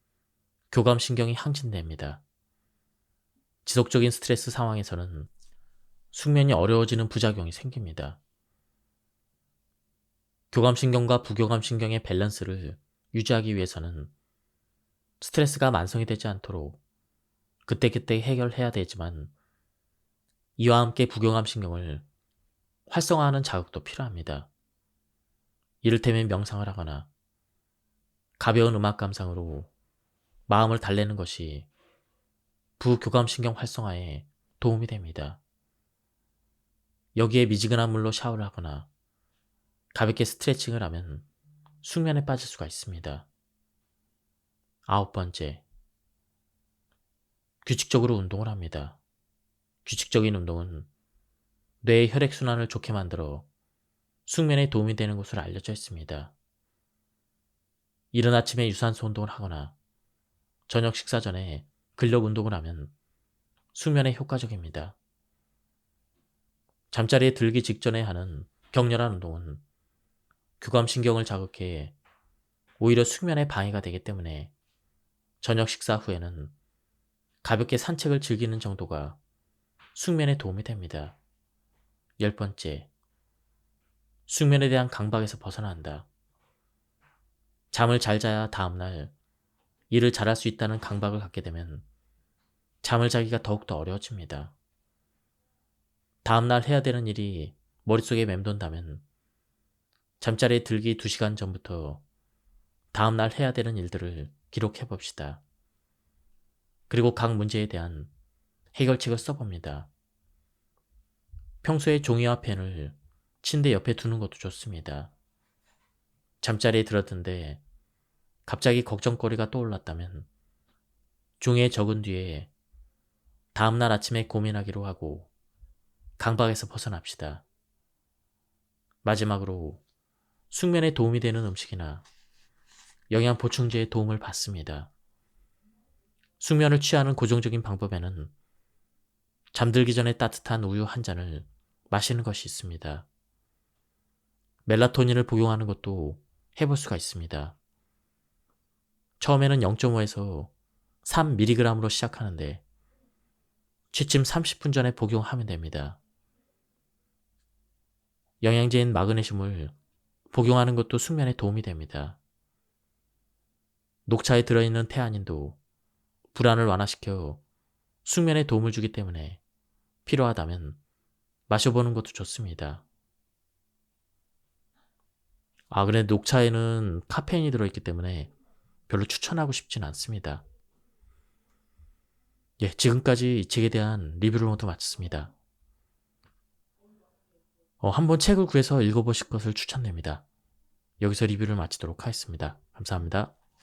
교감신경이 항진됩니다. 지속적인 스트레스 상황에서는 숙면이 어려워지는 부작용이 생깁니다. 교감신경과 부교감신경의 밸런스를 유지하기 위해서는 스트레스가 만성이 되지 않도록 그때그때 해결해야 되지만 이와 함께 부교감신경을 활성화하는 자극도 필요합니다. 이를테면 명상을 하거나 가벼운 음악 감상으로 마음을 달래는 것이 부교감신경 활성화에 도움이 됩니다. 여기에 미지근한 물로 샤워를 하거나 가볍게 스트레칭을 하면 숙면에 빠질 수가 있습니다. 아홉 번째, 규칙적으로 운동을 합니다. 규칙적인 운동은 뇌의 혈액순환을 좋게 만들어 숙면에 도움이 되는 것으로 알려져 있습니다. 이른 아침에 유산소 운동을 하거나 저녁 식사 전에 근력 운동을 하면 숙면에 효과적입니다. 잠자리에 들기 직전에 하는 격렬한 운동은 교감신경을 자극해 오히려 숙면에 방해가 되기 때문에 저녁 식사 후에는 가볍게 산책을 즐기는 정도가 숙면에 도움이 됩니다. 열 번째, 숙면에 대한 강박에서 벗어난다. 잠을 잘 자야 다음날 일을 잘할 수 있다는 강박을 갖게 되면 잠을 자기가 더욱더 어려워집니다. 다음날 해야 되는 일이 머릿속에 맴돈다면 잠자리에 들기 2시간 전부터 다음날 해야 되는 일들을 기록해 봅시다. 그리고 각 문제에 대한 해결책을 써봅니다. 평소에 종이와 펜을 침대 옆에 두는 것도 좋습니다. 잠자리에 들었는데 갑자기 걱정거리가 떠올랐다면 종이에 적은 뒤에 다음날 아침에 고민하기로 하고 강박에서 벗어납시다. 마지막으로 숙면에 도움이 되는 음식이나 영양 보충제의 도움을 받습니다. 숙면을 취하는 고정적인 방법에는 잠들기 전에 따뜻한 우유 한 잔을 마시는 것이 있습니다. 멜라토닌을 복용하는 것도 해볼 수가 있습니다. 처음에는 0.5에서 3mg으로 시작하는데 취침 30분 전에 복용하면 됩니다. 영양제인 마그네슘을 복용하는 것도 숙면에 도움이 됩니다. 녹차에 들어있는 테아닌도 불안을 완화시켜 숙면에 도움을 주기 때문에 필요하다면 마셔보는 것도 좋습니다. 그런데 녹차에는 카페인이 들어있기 때문에 별로 추천하고 싶진 않습니다. 지금까지 이 책에 대한 리뷰를 모두 마쳤습니다. 한번 책을 구해서 읽어보실 것을 추천드립니다. 여기서 리뷰를 마치도록 하겠습니다. 감사합니다.